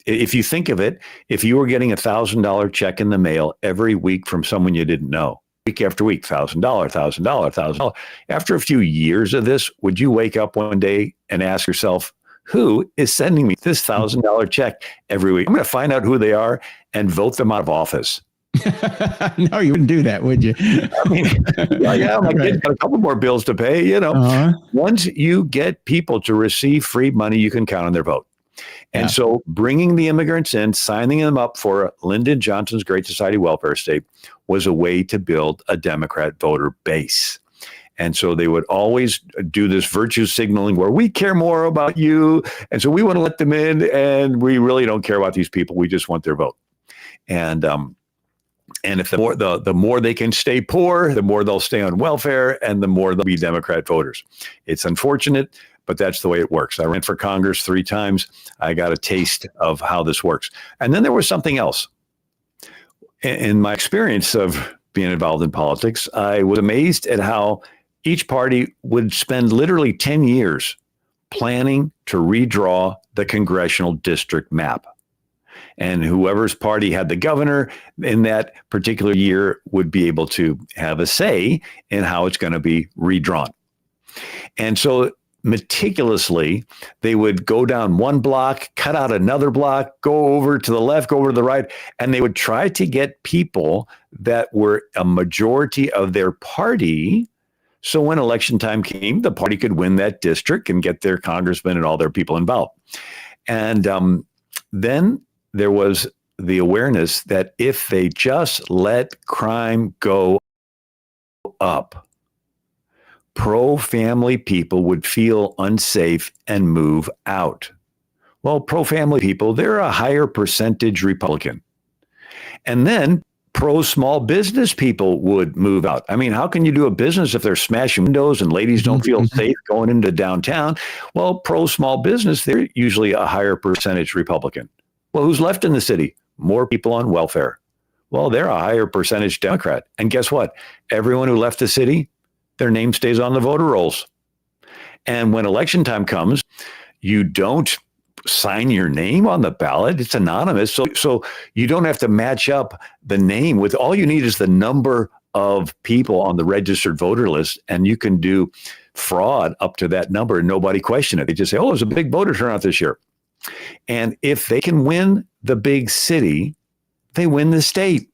Speaker 5: if you think of it, if you were getting $1,000 check in the mail every week from someone you didn't know, week after week, $1,000, $1,000. After a few years of this, would you wake up one day and ask yourself, who is sending me this $1,000 check every week? I'm going to find out who they are and vote them out of office.
Speaker 4: No, you wouldn't do that, would you?
Speaker 5: I mean, my kid's got a couple more bills to pay. Once you get people to receive free money, you can count on their vote. And so bringing the immigrants in, signing them up for Lyndon Johnson's Great Society welfare state was a way to build a Democrat voter base. And so they would always do this virtue signaling where we care more about you. And so we want to let them in, and we really don't care about these people. We just want their vote. And if the more they can stay poor, the more they'll stay on welfare, and the more they'll be Democrat voters. It's unfortunate, but that's the way it works. I ran for Congress 3 times. I got a taste of how this works. And then there was something else. In my experience of being involved in politics, I was amazed at how each party would spend literally 10 years planning to redraw the congressional district map. And whoever's party had the governor in that particular year would be able to have a say in how it's going to be redrawn. And so meticulously, they would go down one block, cut out another block, go over to the left, go over to the right, and they would try to get people that were a majority of their party. So when election time came, the party could win that district and get their congressmen and all their people involved. And then there was the awareness that if they just let crime go up, pro-family people would feel unsafe and move out. Well, pro-family people, they're a higher percentage Republican. And then pro-small business people would move out. I mean, how can you do a business if they're smashing windows and ladies don't feel safe going into downtown? Well, pro-small business, they're usually a higher percentage Republican. Well, who's left in the city? More people on welfare. Well, they're a higher percentage Democrat. And guess what? Everyone who left the city, their name stays on the voter rolls. And when election time comes, you don't sign your name on the ballot. It's anonymous. So you don't have to match up the name with, all you need is the number of people on the registered voter list, and you can do fraud up to that number and nobody question it. They just say, oh, there's a big voter turnout this year. And if they can win the big city, they win the state.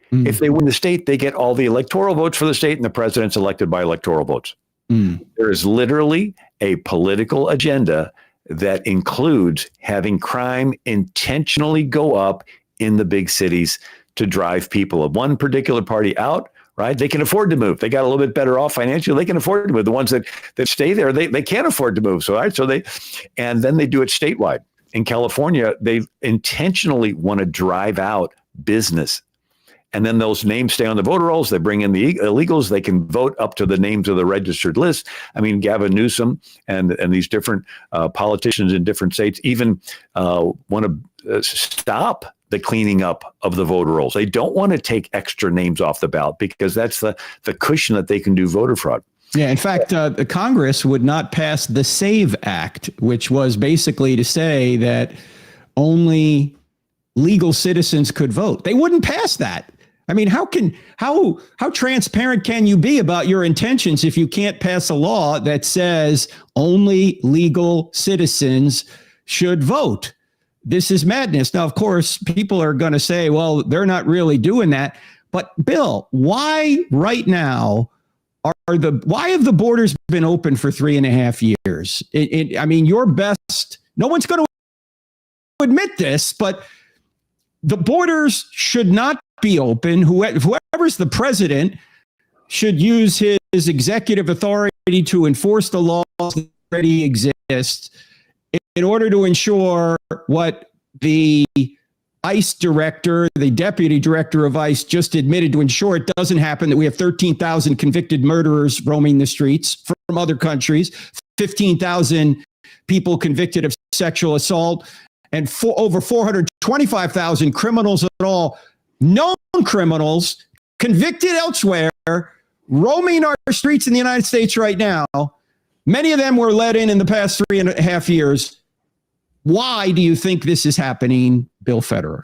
Speaker 5: If they win the state, they get all the electoral votes for the state, and the president's elected by electoral votes. There is literally a political agenda that includes having crime intentionally go up in the big cities to drive people of one particular party out, right? They can afford to move. They got a little bit better off financially. They can afford to move. The ones that stay there, they can't afford to move. So and then they do it statewide. In California, they intentionally want to drive out business. And then those names stay on the voter rolls. They bring in the illegals. They can vote up to the names of the registered list. I mean, Gavin Newsom and these different politicians in different states even want to stop the cleaning up of the voter rolls. They don't want to take extra names off the ballot because that's the cushion that they can do voter fraud.
Speaker 4: Yeah, in fact, the Congress would not pass the SAVE Act, which was basically to say that only legal citizens could vote. They wouldn't pass that. I mean, how transparent can you be about your intentions if you can't pass a law that says only legal citizens should vote? This is madness. Now, of course, people are going to say, well, they're not really doing that. But Bill, why right now why have the borders been open for 3.5 years? I mean, your best, no one's going to admit this, but the borders should not be open. Whoever's the president should use his executive authority to enforce the laws that already exist in order to ensure what the ICE director, the deputy director of ICE, just admitted to ensure it doesn't happen, that we have 13,000 convicted murderers roaming the streets from other countries, 15,000 people convicted of sexual assault, and over 425,000 criminals at all, known criminals, convicted elsewhere, roaming our streets in the United States right now. Many of them were let in the past 3.5 years. Why do you think this is happening, Bill Federer?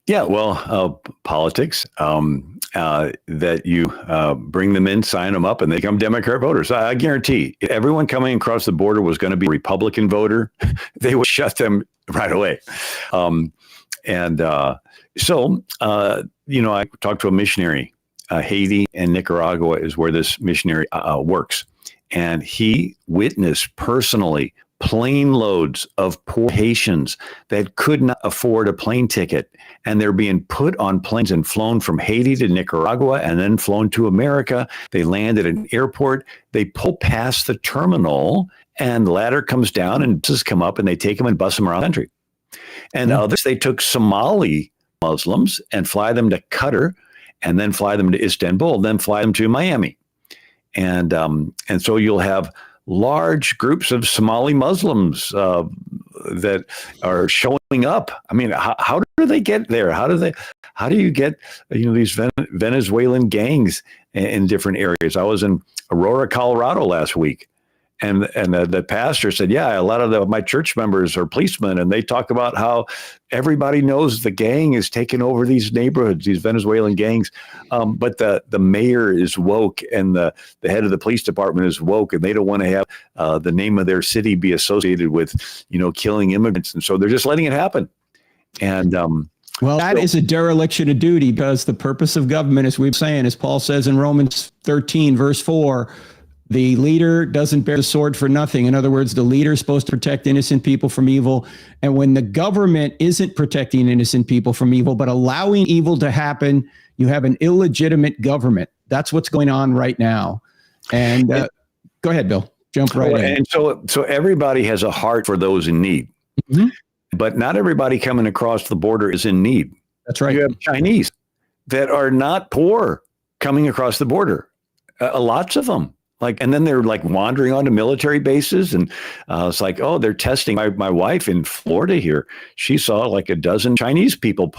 Speaker 5: Yeah, well, politics, that you bring them in, sign them up, and they become Democrat voters. I guarantee if everyone coming across the border was going to be a Republican voter, they would shut them right away. So, I talked to a missionary. Haiti and Nicaragua is where this missionary works. And he witnessed personally plane loads of poor Haitians that could not afford a plane ticket. And they're being put on planes and flown from Haiti to Nicaragua and then flown to America. They land at an airport. They pull past the terminal and the ladder comes down and buses come up and they take them and bus them around the country. And they took Somali Muslims and fly them to Qatar and then fly them to Istanbul, then fly them to Miami. And so you'll have large groups of Somali Muslims that are showing up. I mean, how do they get there? How do you get these Venezuelan gangs in different areas? I was in Aurora, Colorado last week, and the pastor said, yeah, a lot of my church members are policemen, and they talk about how everybody knows the gang is taking over these neighborhoods, these Venezuelan gangs. But the mayor is woke, and the head of the police department is woke, and they don't want to have the name of their city be associated with, killing immigrants. And so they're just letting it happen. And
Speaker 4: that is a dereliction of duty, because the purpose of government, as we've saying, as Paul says in Romans 13, verse 4, the leader doesn't bear the sword for nothing. In other words, the leader is supposed to protect innocent people from evil. And when the government isn't protecting innocent people from evil, but allowing evil to happen, you have an illegitimate government. That's what's going on right now. And go ahead, Bill. Jump right in.
Speaker 5: And so everybody has a heart for those in need. Mm-hmm. But not everybody coming across the border is in need.
Speaker 4: That's right.
Speaker 5: You have Chinese that are not poor coming across the border. Lots of them. And then they're wandering onto military bases, and it's they're testing. My wife in Florida here, she saw a dozen Chinese people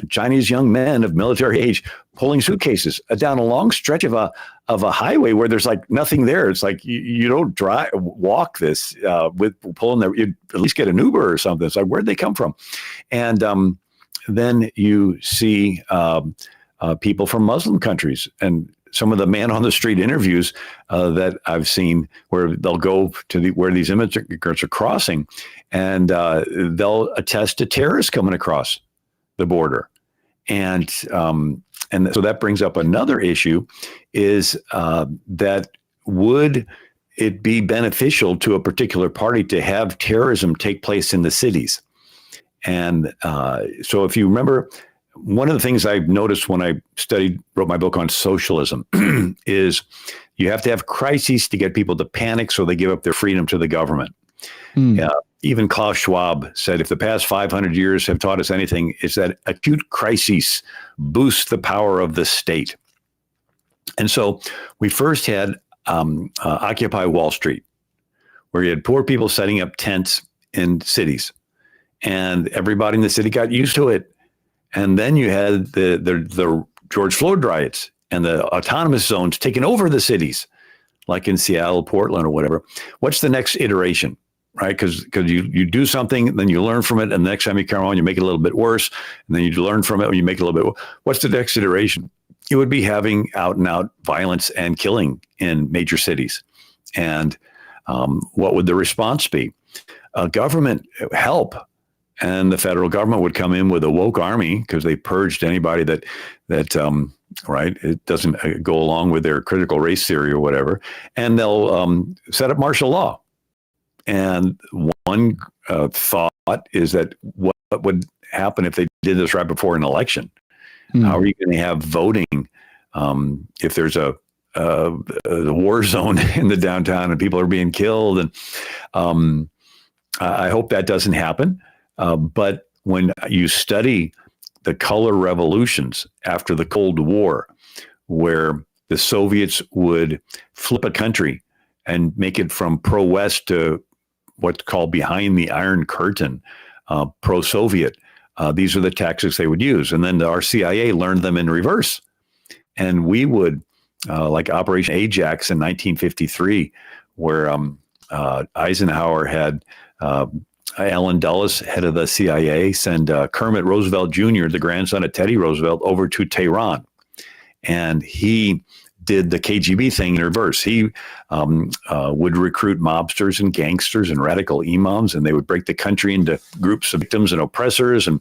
Speaker 5: Chinese young men of military age pulling suitcases down a long stretch of a highway where there's nothing there. It's you don't walk this with pulling there. You'd at least get an Uber or something. It's where'd they come from? And then you see people from Muslim countries, and some of the man on the street interviews that I've seen, where they'll go to where these immigrants are crossing, and they'll attest to terrorists coming across the border. And so that brings up another issue, is that would it be beneficial to a particular party to have terrorism take place in the cities? And so if you remember, one of the things I noticed when I wrote my book on socialism is you have to have crises to get people to panic so they give up their freedom to the government. Even Klaus Schwab said, if the past 500 years have taught us anything, is that acute crises boost the power of the state. And so we first had Occupy Wall Street, where you had poor people setting up tents in cities, and everybody in the city got used to it. And then you had the George Floyd riots and the autonomous zones taking over the cities. like in Seattle, Portland, or whatever, what's the next iteration, right? Because you do something, then you learn from it, and the next time you come on, you make it a little bit worse, and then you learn from it, and you make it a little bit worse. What's the next iteration? It would be having out-and-out violence and killing in major cities. And what would the response be? Government help. And the federal government would come in with a woke army because they purged anybody that right, it doesn't go along with their critical race theory or whatever. And they'll set up martial law. And one thought is that what would happen if they did this right before an election? How are you going to have voting if there's a war zone in the downtown and people are being killed? And I hope that doesn't happen. But when you study the color revolutions after the Cold War, where the Soviets would flip a country and make it from pro-West to what's called behind the Iron Curtain, pro-Soviet, these are the tactics they would use. And then our CIA learned them in reverse. And we would, like Operation Ajax in 1953, where Eisenhower had Allen Dulles, head of the CIA, send Kermit Roosevelt Jr., the grandson of Teddy Roosevelt, over to Tehran. And he did the KGB thing in reverse. He would recruit mobsters and gangsters and radical imams, and they would break the country into groups of victims and oppressors, and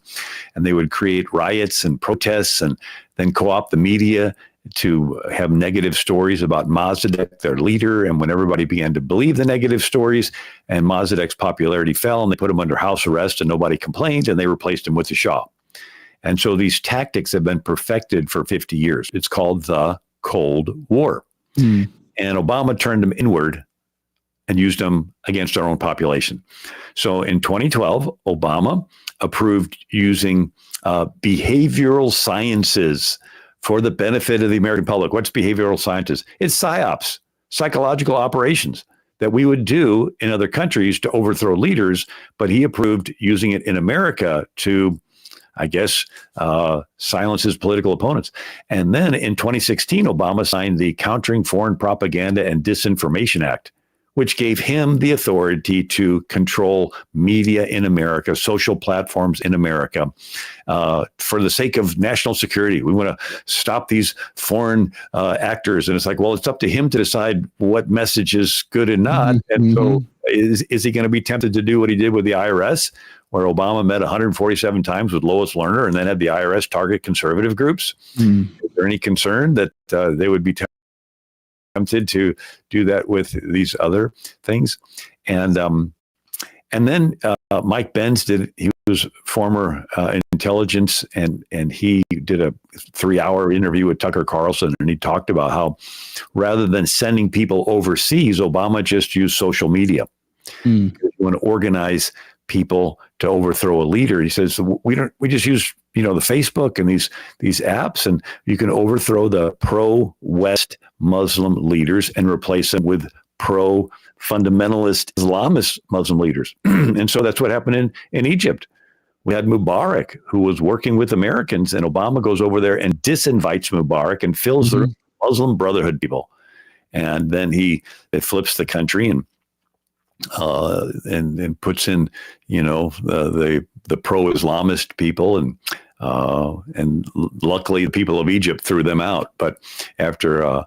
Speaker 5: they would create riots and protests, and then co-opt the media to have negative stories about Mossadegh, their leader. And when everybody began to believe the negative stories and Mossadegh's popularity fell, and they put him under house arrest and nobody complained, and they replaced him with the Shah. And so these tactics have been perfected for 50 years. It's called the Cold War. And Obama turned them inward and used them against our own population. So in 2012, Obama approved using behavioral sciences for the benefit of the American public. What's behavioral sciences? It's psyops, psychological operations that we would do in other countries to overthrow leaders, but he approved using it in America to, I guess, silence his political opponents. And then in 2016, Obama signed the Countering Foreign Propaganda and Disinformation Act, which gave him the authority to control media in America, social platforms in America, for the sake of national security. We want to stop these foreign actors. And it's like, well, it's up to him to decide what message is good and not. And so is he going to be tempted to do what he did with the IRS, where Obama met 147 times with Lois Lerner and then had the IRS target conservative groups? Is there any concern that they would be tempted to do that with these other things? And then Mike Benz he was former intelligence, and he did a 3-hour interview with Tucker Carlson, and he talked about how rather than sending people overseas, Obama just used social media. You want to organize people to overthrow a leader. He says, we just use, the Facebook and these apps, and you can overthrow the pro-West Muslim leaders and replace them with pro-fundamentalist Islamist Muslim leaders. And so that's what happened in Egypt. We had Mubarak, who was working with Americans, and Obama goes over there and disinvites Mubarak and fills the Muslim Brotherhood people. And then it flips the country and puts in, the pro-Islamist people, and luckily the people of Egypt threw them out, but after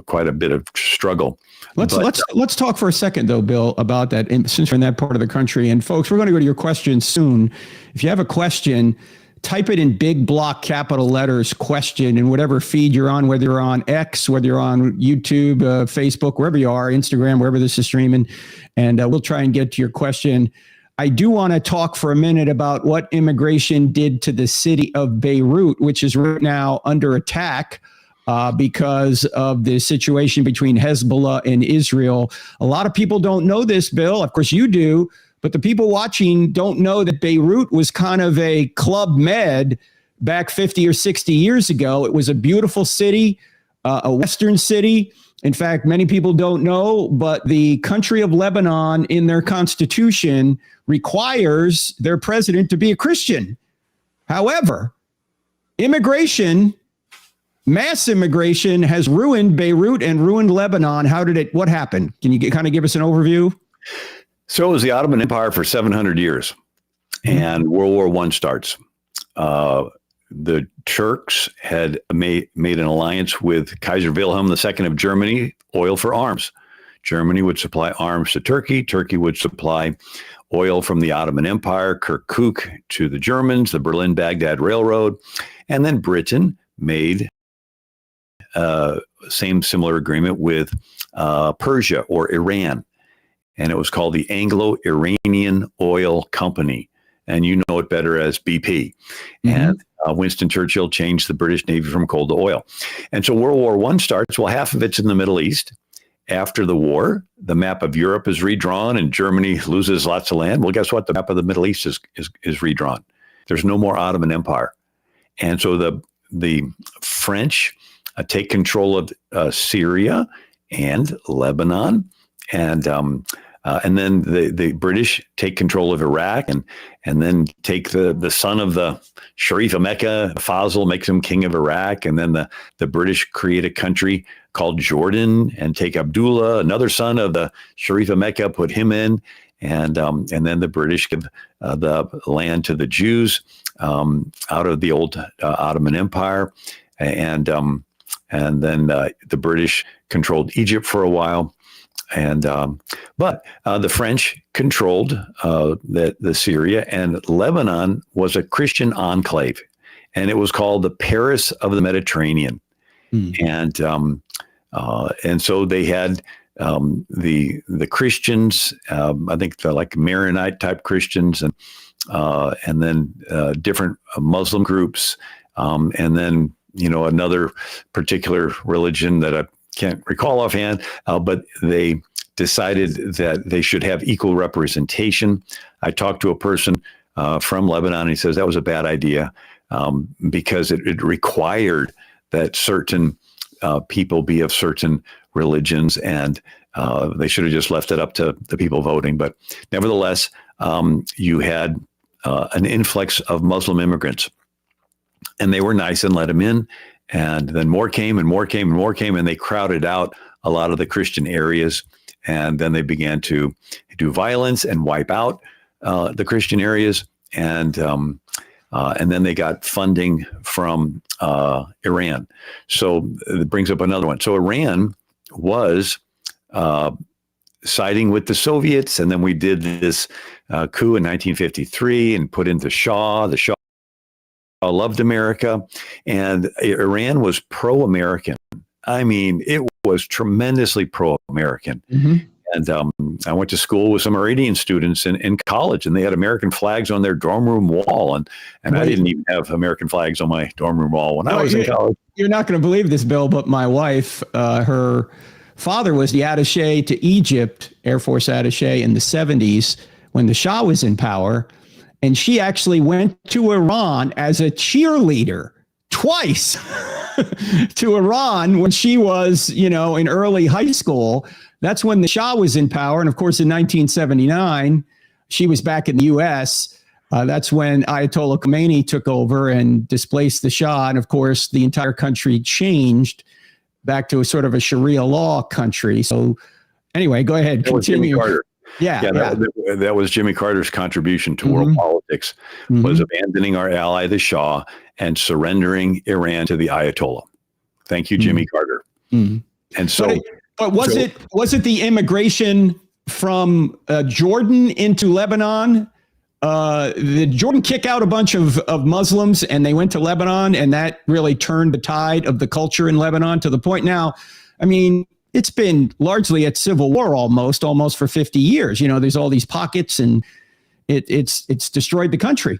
Speaker 5: quite a bit of struggle.
Speaker 4: Let's talk for a second though, Bill, about that, since we're in that part of the country. And folks, we're going to go to your questions soon. If you have a question, type it in big block capital letters, question, in whatever feed you're on, whether you're on X, whether you're on YouTube, Facebook, wherever you are, Instagram, wherever this is streaming, and we'll try and get to your question. I do want to talk for a minute about what immigration did to the city of Beirut, which is right now under attack because of the situation between Hezbollah and Israel. A lot of people don't know this, Bill. Of course, you do. But the people watching don't know that Beirut was kind of a Club Med back 50 or 60 years ago. It was a beautiful city, a Western city. In fact, many people don't know, but the country of Lebanon in their constitution requires their president to be a Christian. However, immigration mass immigration has ruined Beirut and ruined Lebanon. What happened? Can you kind of give us an overview?
Speaker 5: So it was the Ottoman Empire for 700 years, and World War I starts. The Turks had made an alliance with Kaiser Wilhelm II of Germany, oil for arms. Germany would supply arms to Turkey. Turkey would supply oil from the Ottoman Empire, Kirkuk to the Germans, the Berlin-Baghdad Railroad. And then Britain made similar agreement with Persia or Iran. And it was called the Anglo-Iranian Oil Company. And you know it better as BP. And Winston Churchill changed the British Navy from coal to oil. And so World War I starts. Well, half of it's in the Middle East. After the war, the map of Europe is redrawn and Germany loses lots of land. Well, guess what? The map of the Middle East is redrawn. There's no more Ottoman Empire. And so the French take control of Syria and Lebanon, and then the British take control of Iraq, and then take the son of the Sharif of Mecca, Fazl, makes him king of Iraq, and then the British create a country called Jordan and take Abdullah, another son of the Sharif of Mecca, put him in, and then the British give the land to the Jews out of the old Ottoman Empire, and then the British controlled Egypt for a while. But the French controlled the Syria, and Lebanon was a Christian enclave, and it was called the Paris of the Mediterranean. And so they had the Christians, I think they're like Maronite type Christians, and then different Muslim groups, and then another particular religion that I can't recall offhand, but they decided that they should have equal representation. I talked to a person from Lebanon, and he says that was a bad idea because it required that certain people be of certain religions, and they should have just left it up to the people voting. But nevertheless, you had an influx of Muslim immigrants, and they were nice and let them in. And then more came and more came and more came, and they crowded out a lot of the Christian areas. And then they began to do violence and wipe out the Christian areas. And then they got funding from Iran. So it brings up another one. So Iran was siding with the Soviets, and then we did this coup in 1953 and put in the Shah. The Shah loved America, and Iran was pro-American. I mean, it was tremendously pro-American. And I went to school with some Iranian students in college, and they had American flags on their dorm room wall. And I didn't even have American flags on my dorm room wall when I was in college.
Speaker 4: You're not going to believe this, Bill, but my wife, her father was the attaché to Egypt, Air Force attaché in the 70s when the Shah was in power. And she actually went to Iran as a cheerleader twice to Iran when she was, in early high school. That's when the Shah was in power. And of course, in 1979, she was back in the U.S. That's when Ayatollah Khomeini took over and displaced the Shah. And of course, the entire country changed back to a sort of a Sharia law country. So anyway, go ahead. Continue.
Speaker 5: That was Jimmy Carter's contribution to world politics, was abandoning our ally, the Shah, and surrendering Iran to the Ayatollah. Thank you, Jimmy Carter. And so,
Speaker 4: but was it the immigration from Jordan into Lebanon? Did Jordan kick out a bunch of Muslims and they went to Lebanon, and that really turned the tide of the culture in Lebanon to the point now? I mean, it's been largely at civil war almost for 50 years. There's all these pockets, and it's destroyed the country.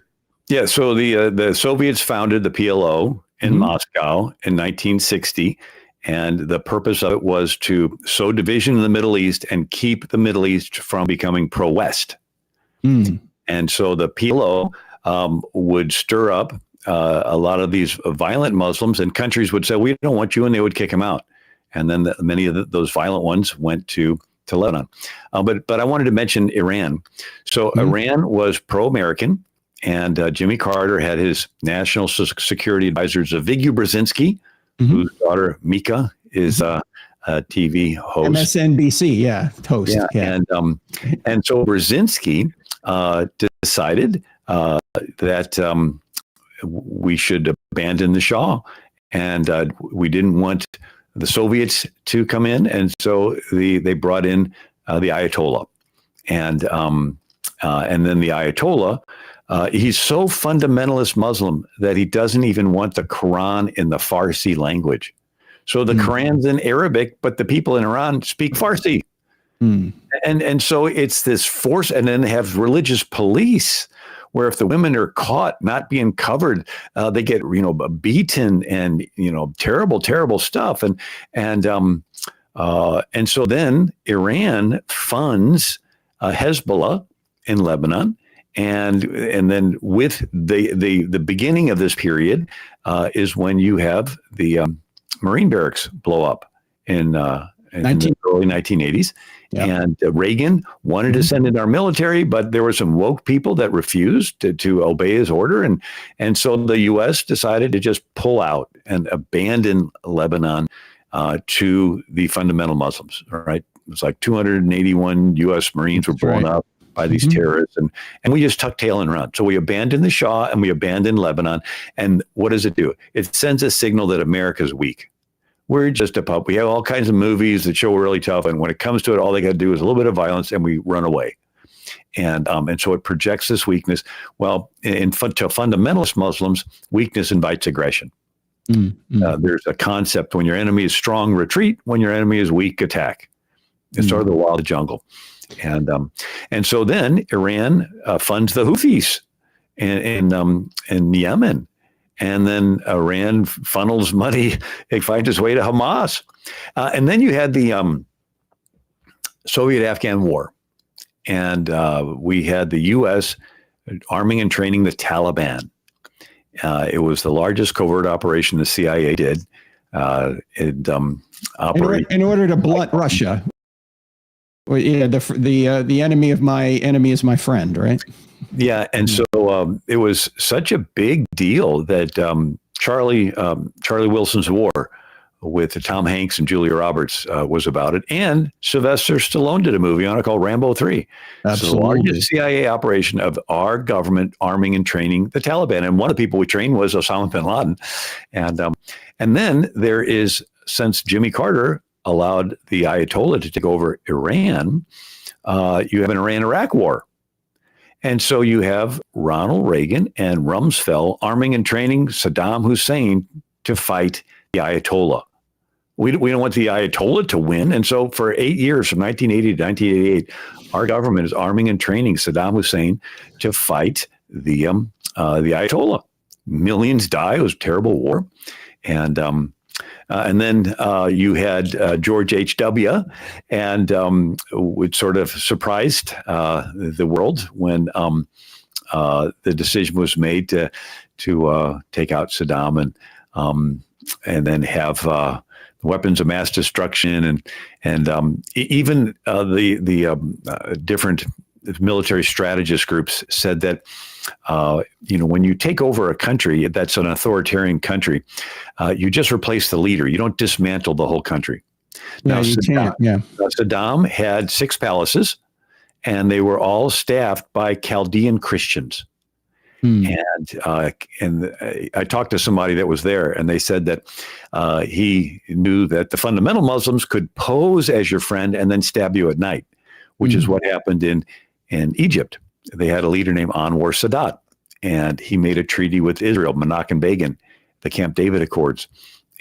Speaker 5: Yeah. So the Soviets founded the PLO in Moscow in 1960. And the purpose of it was to sow division in the Middle East and keep the Middle East from becoming pro-West. And so the PLO would stir up a lot of these violent Muslims, and countries would say, we don't want you, and they would kick them out. And then many of those violent ones went to Lebanon. But I wanted to mention Iran. So Iran was pro-American, and Jimmy Carter had his national security advisor, Zbigniew Brzezinski, whose daughter Mika is a TV host.
Speaker 4: MSNBC, host.
Speaker 5: Yeah. And so Brzezinski decided that we should abandon the Shah, and we didn't want the Soviets to come in, and so they brought in the Ayatollah, and then the Ayatollah. He's so fundamentalist Muslim that he doesn't even want the Quran in the Farsi language. So the Quran's in Arabic, but the people in Iran speak Farsi. And so it's this force, and then they have religious police where if the women are caught not being covered, they get, beaten and, terrible stuff. And so then Iran funds Hezbollah in Lebanon. And then with the beginning of this period is when you have the Marine barracks blow up in the early 1980s. Yep. And Reagan wanted to send in our military, but there were some woke people that refused to obey his order. And so the U.S. decided to just pull out and abandon Lebanon to the fundamental Muslims. Right? It was like 281 U.S. Marines were blown up by these terrorists. And we just tuck tail and run. So we abandoned the Shah and we abandoned Lebanon. And what does it do? It sends a signal that America's weak. We're just a pup. We have all kinds of movies that show we're really tough. And when it comes to it, all they got to do is a little bit of violence and we run away. And so it projects this weakness. Well, to fundamentalist Muslims, weakness invites aggression. There's a concept: when your enemy is strong, retreat. When your enemy is weak, attack. It's sort of the law of the jungle. And so then Iran funds the Houthis in Yemen. And then Iran funnels money. It finds its way to Hamas. And then you had the Soviet-Afghan War. And we had the U.S. arming and training the Taliban. It was the largest covert operation the CIA did. In
Speaker 4: order to blunt Russia. Well, yeah, the enemy of my enemy is my friend, right?
Speaker 5: Yeah, and so it was such a big deal that Charlie Wilson's War with Tom Hanks and Julia Roberts was about it, and Sylvester Stallone did a movie on it called Rambo 3.
Speaker 4: Absolutely.
Speaker 5: It's the largest CIA operation of our government arming and training the Taliban, and one of the people we trained was Osama bin Laden, and then there is, since Jimmy Carter allowed the Ayatollah to take over Iran, you have an Iran-Iraq war. And so you have Ronald Reagan and Rumsfeld arming and training Saddam Hussein to fight the Ayatollah. We don't want the Ayatollah to win. And so for 8 years, from 1980 to 1988, our government is arming and training Saddam Hussein to fight the Ayatollah. Millions die. It was a terrible war. And then you had George H.W. and which sort of surprised the world when the decision was made to take out Saddam and then have weapons of mass destruction and even the different military strategist groups said that when you take over a country that's an authoritarian country, you just replace the leader. You don't dismantle the whole country. Now, Saddam had 6 palaces, and they were all staffed by Chaldean Christians. And I talked to somebody that was there, and they said that he knew that the fundamental Muslims could pose as your friend and then stab you at night, which is what happened in Egypt. They had a leader named Anwar Sadat, and he made a treaty with Israel, Menachem Begin, the Camp David Accords.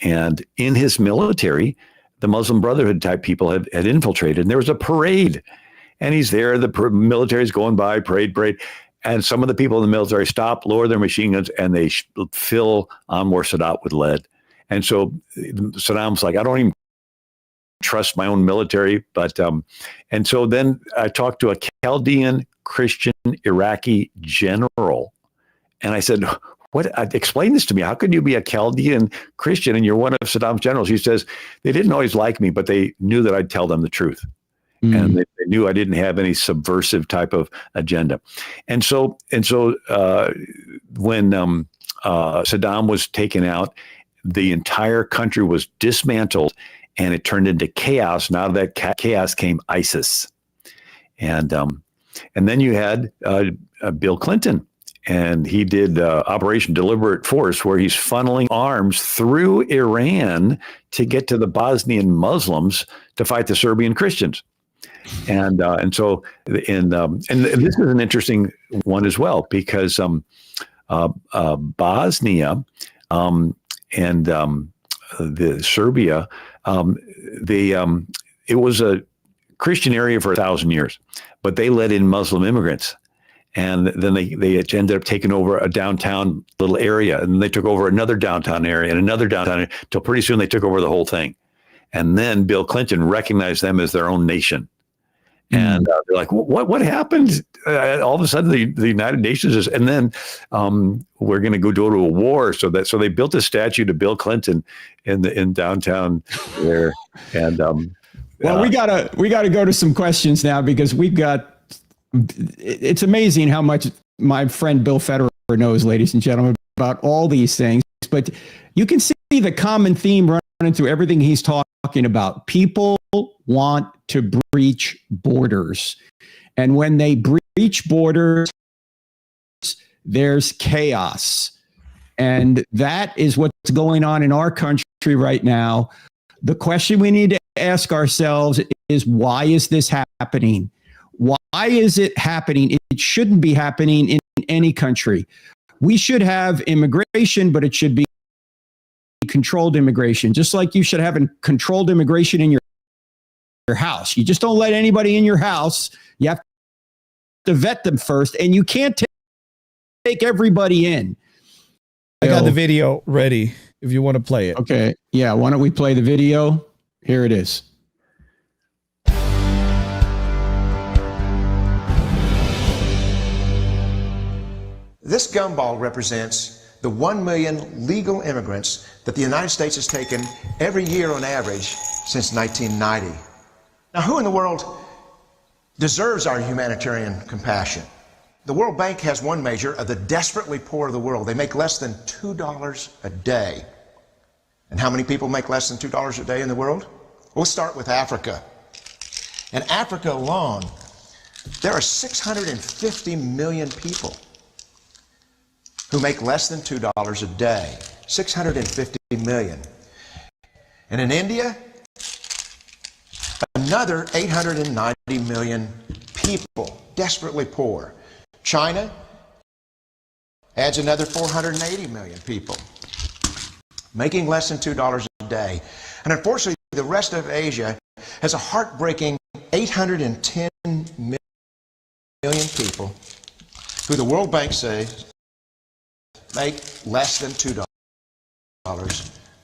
Speaker 5: And in his military, the Muslim Brotherhood type people had infiltrated, and there was a parade. And he's there, the military's going by, parade. And some of the people in the military stop, lower their machine guns, and they fill Anwar Sadat with lead. And so Saddam's like, I don't even trust my own military. But and so then I talked to a Chaldean Christian Iraqi general, and I said, explain this to me. How could you be a Chaldean Christian and you're one of Saddam's generals? He says, they didn't always like me, but they knew that I'd tell them the truth. And they knew I didn't have any subversive type of agenda. And so when Saddam was taken out, the entire country was dismantled and it turned into chaos. And out of that chaos came ISIS. And then you had Bill Clinton, and he did Operation Deliberate Force, where he's funneling arms through Iran to get to the Bosnian Muslims to fight the Serbian Christians. And so this is an interesting one as well, because Bosnia and the Serbia, it was a Christian area for 1,000 years, but they let in Muslim immigrants. And then they ended up taking over a downtown little area, and they took over another downtown area and another downtown area, till pretty soon they took over the whole thing. And then Bill Clinton recognized them as their own nation. And they're like, what happened? All of a sudden, the United Nations is, and then we're going to go to a war. So they built a statue to Bill Clinton in downtown there. And
Speaker 4: well, we gotta go to some questions now, because it's amazing how much my friend Bill Federer knows, ladies and gentlemen, about all these things. But you can see the common theme running through everything he's talking about. People want to breach borders. And when they breach borders, there's chaos. And that is what's going on in our country right now. The question we need to ask ourselves is, why is this happening? Why is it happening? It shouldn't be happening in any country. We should have immigration, but it should be controlled immigration, just like you should have a controlled immigration in your house. You just don't let anybody in your house. You have to vet them first, and you can't take everybody in.
Speaker 6: I got the video ready if you want to play it.
Speaker 4: Okay. Yeah. Why don't we play the video? Here it is.
Speaker 7: This gumball represents the 1 million legal immigrants that the United States has taken every year on average since 1990. Now, who in the world deserves our humanitarian compassion? The World Bank has one measure of the desperately poor of the world. They make less than $2 a day. And how many people make less than $2 a day in the world? We'll start with Africa. In Africa alone, there are 650 million people who make less than $2 a day. 650 million. And in India, another 890 million people, desperately poor. China adds another 480 million people, making less than $2 a day. And unfortunately, the rest of Asia has a heartbreaking 810 million people who the World Bank says make less than $2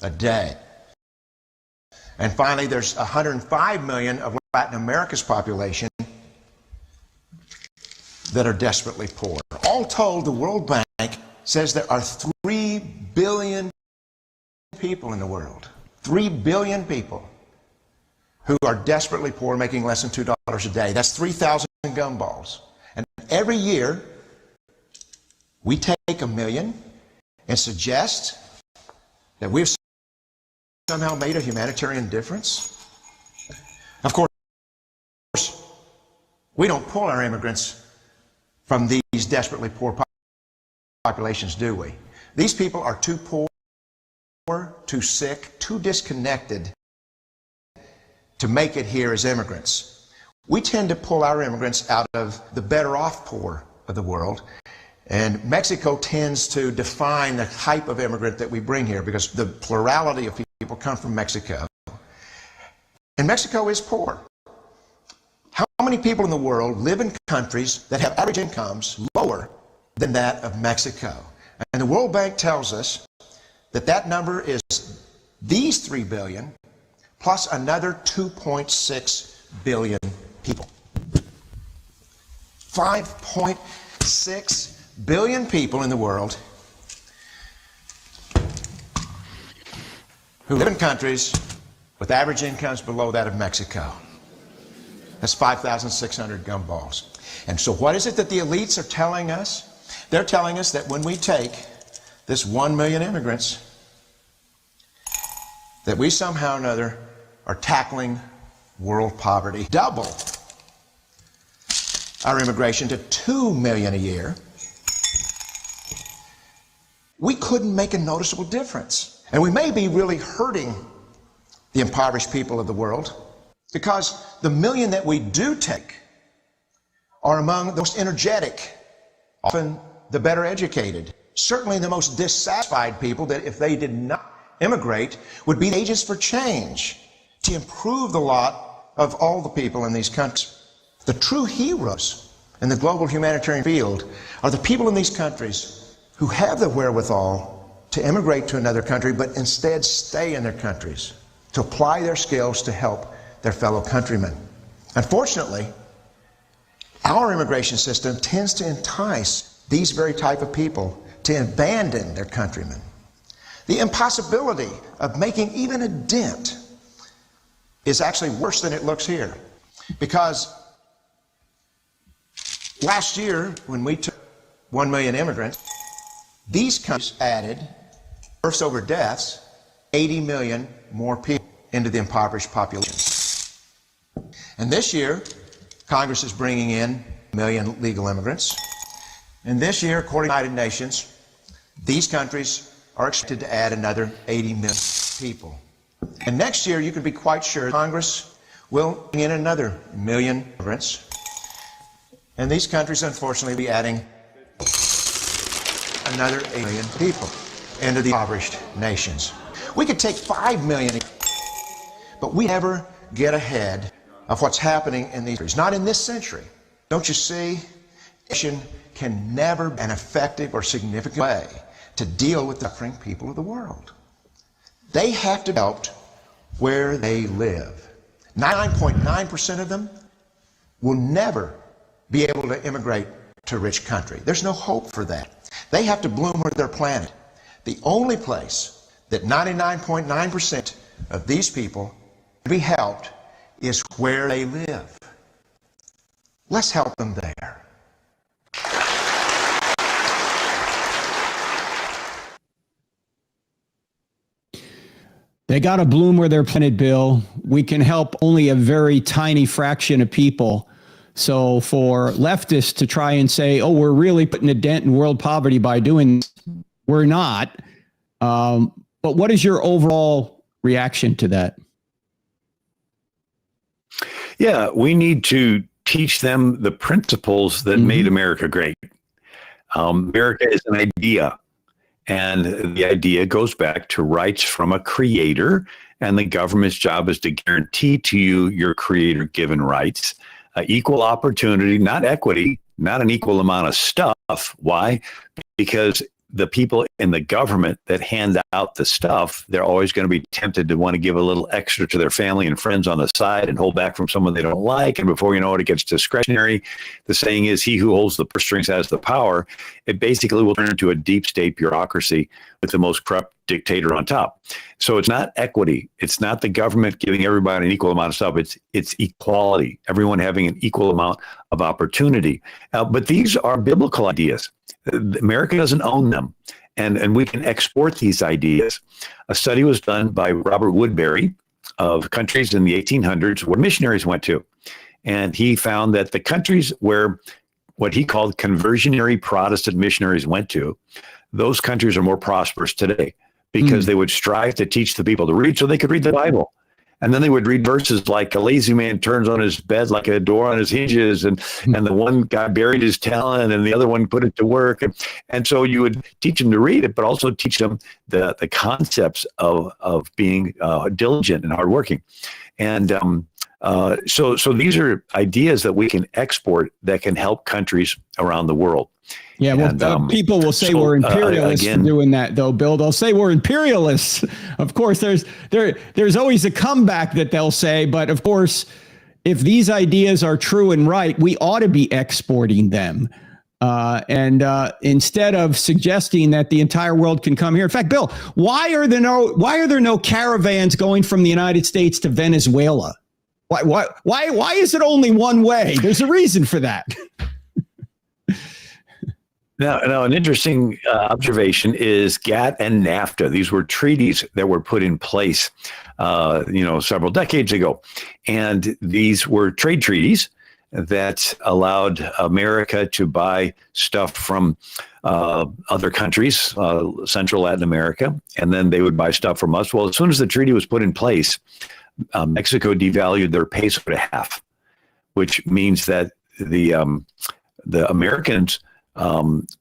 Speaker 7: a day. And finally, there's 105 million of Latin America's population that are desperately poor. All told, the World Bank says there are 3 billion people in the world. 3 billion people who are desperately poor, making less than $2 a day. That's 3,000 gumballs. And every year, we take a million and suggest that we've somehow made a humanitarian difference. Of course, we don't pull our immigrants from these desperately poor populations, do we? These people are too poor, too sick, too disconnected to make it here as immigrants. We tend to pull our immigrants out of the better off poor of the world. And Mexico tends to define the type of immigrant that we bring here, because the plurality of people come from Mexico. And Mexico is poor. How many people in the world live in countries that have average incomes lower than that of Mexico? And the World Bank tells us that that number is these 3 billion plus another 2.6 billion people. 5.6 billion people in the world who live in countries with average incomes below that of Mexico. That's 5,600 gumballs. And so what is it that the elites are telling us? They're telling us that when we take this 1 million immigrants that we somehow or another are tackling world poverty. Double our immigration to 2 million a year, we couldn't make a noticeable difference. And we may be really hurting the impoverished people of the world because the million that we do take are among the most energetic, often the better educated, certainly the most dissatisfied people that if they did not immigrate would be agents for change to improve the lot of all the people in these countries. The true heroes in the global humanitarian field are the people in these countries who have the wherewithal to immigrate to another country, but instead stay in their countries to apply their skills to help their fellow countrymen. Unfortunately, our immigration system tends to entice these very type of people to abandon their countrymen. The impossibility of making even a dent is actually worse than it looks here, because last year when we took 1 million immigrants, these countries added, births over deaths, 80 million more people into the impoverished population. And this year, Congress is bringing in 1 million legal immigrants. And this year, according to the United Nations, these countries are expected to add another 80 million people. And next year, you can be quite sure Congress will bring in another 1 million immigrants. And these countries, unfortunately, will be adding another 8 million people into the impoverished nations. We could take 5 million, but we never get ahead of what's happening in these countries. Not in this century. Don't you see? Nation can never be an effective or significant way to deal with the suffering people of the world. They have to be helped where they live. 99.9% of them will never be able to immigrate to a rich country. There's no hope for that. They have to bloom where they're planted. The only place that 99.9% of these people can be helped is where they live. Let's help them there.
Speaker 4: They got to bloom where they're planted, Bill. We can help only a very tiny fraction of people. So for leftists to try and say, oh, we're really putting a dent in world poverty by doing this, we're not. But what is your overall reaction to that?
Speaker 5: Yeah, we need to teach them the principles that made America great. America is an idea. And the idea goes back to rights from a creator, and the government's job is to guarantee to you your creator-given rights, equal opportunity, not equity, not an equal amount of stuff. Why? Because the people in the government that hand out the stuff, they're always going to be tempted to want to give a little extra to their family and friends on the side and hold back from someone they don't like. And before you know it, it gets discretionary. The saying is, he who holds the purse strings has the power. It basically will turn into a deep state bureaucracy with the most corrupt dictator on top. So it's not equity. It's not the government giving everybody an equal amount of stuff. It's equality, everyone having an equal amount of opportunity. But these are biblical ideas. America doesn't own them, and we can export these ideas. A study was done by Robert Woodbury of countries in the 1800s where missionaries went to, and he found that the countries where what he called conversionary Protestant missionaries went to, those countries are more prosperous today because they would strive to teach the people to read so they could read the Bible. And then they would read verses like a lazy man turns on his bed like a door on his hinges, and the one guy buried his talent and the other one put it to work. And so you would teach them to read it, but also teach them the concepts of being diligent and hardworking. And so these are ideas that we can export that can help countries around the world.
Speaker 4: Yeah, well, and, people will say we're imperialists for doing that, though, Bill. They'll say we're imperialists. Of course, there's always a comeback that they'll say, but of course, if these ideas are true and right, we ought to be exporting them. And instead of suggesting that the entire world can come here. In fact, Bill, why are there no caravans going from the United States to Venezuela? Why is it only one way? There's a reason for that.
Speaker 5: Now, an interesting observation is GATT and NAFTA. These were treaties that were put in place, several decades ago, and these were trade treaties that allowed America to buy stuff from other countries, Central Latin America, and then they would buy stuff from us. Well, as soon as the treaty was put in place, Mexico devalued their peso to half, which means that the Americans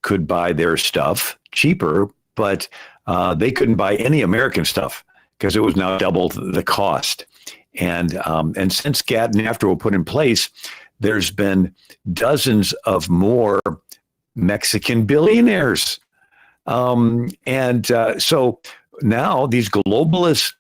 Speaker 5: could buy their stuff cheaper, but they couldn't buy any American stuff because it was now double the cost. And since GATT and NAFTA were put in place, there's been dozens of more Mexican billionaires. So now these globalist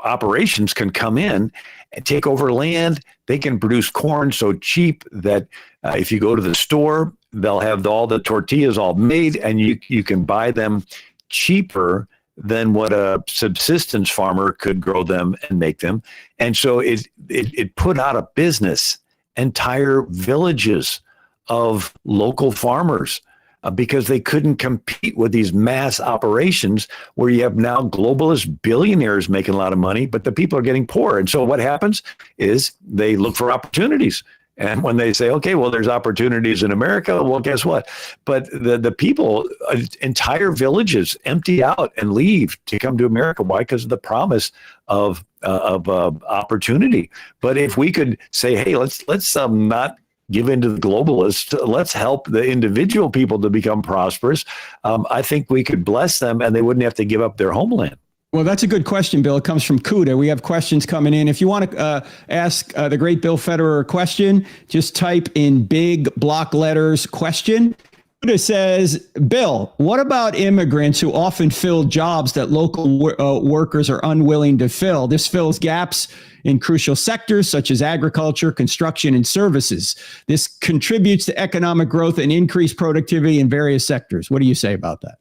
Speaker 5: operations can come in and take over land. They can produce corn so cheap that if you go to the store, they'll have all the tortillas all made, and you can buy them cheaper than what a subsistence farmer could grow them and make them. And so it put out of business entire villages of local farmers because they couldn't compete with these mass operations where you have now globalist billionaires making a lot of money, but the people are getting poor. And so what happens is they look for opportunities. And when they say, okay, well, there's opportunities in America, well, guess what? But the people, entire villages empty out and leave to come to America. Why? Because of the promise of opportunity. But if we could say, hey, let's not give in to the globalists, let's help the individual people to become prosperous, I think we could bless them and they wouldn't have to give up their homeland.
Speaker 4: Well, that's a good question, Bill. It comes from Kuda. We have questions coming in. If you want to ask the great Bill Federer a question, just type in big block letters question. Kuda says, Bill, what about immigrants who often fill jobs that local workers are unwilling to fill? This fills gaps in crucial sectors such as agriculture, construction, and services. This contributes to economic growth and increased productivity in various sectors. What do you say about that?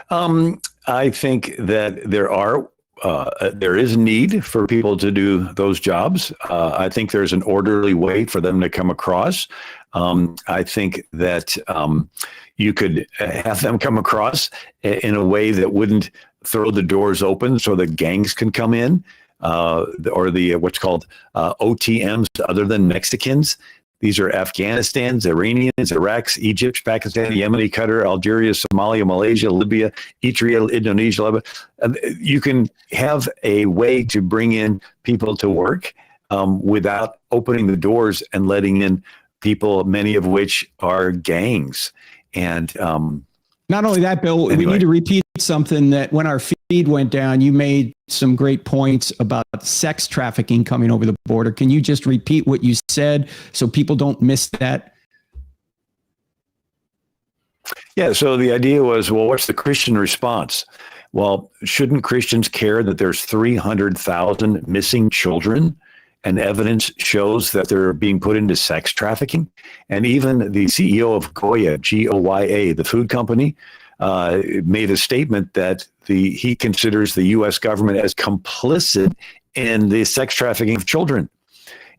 Speaker 5: I think that there is need for people to do those jobs. I think there's an orderly way for them to come across. I think that you could have them come across in a way that wouldn't throw the doors open so the gangs can come in, or the what's called OTMs other than Mexicans. These are Afghanistans, Iranians, Iraqs, Egypt, Pakistan, Yemen, Qatar, Algeria, Somalia, Malaysia, Libya, Eritrea, Indonesia, Lebanon. You can have a way to bring in people to work without opening the doors and letting in people, many of which are gangs. And
Speaker 4: not only that, Bill,
Speaker 5: anyway.
Speaker 4: We need to repeat something that when our feed went down, you made some great points about sex trafficking coming over the border. Can you just repeat what you said so people don't miss that?
Speaker 5: Yeah, so the idea was, well, what's the Christian response? Well, shouldn't Christians care that there's 300,000 missing children? And evidence shows that they're being put into sex trafficking. And even the CEO of Goya, Goya, the food company, made a statement that he considers the U.S. government as complicit in the sex trafficking of children.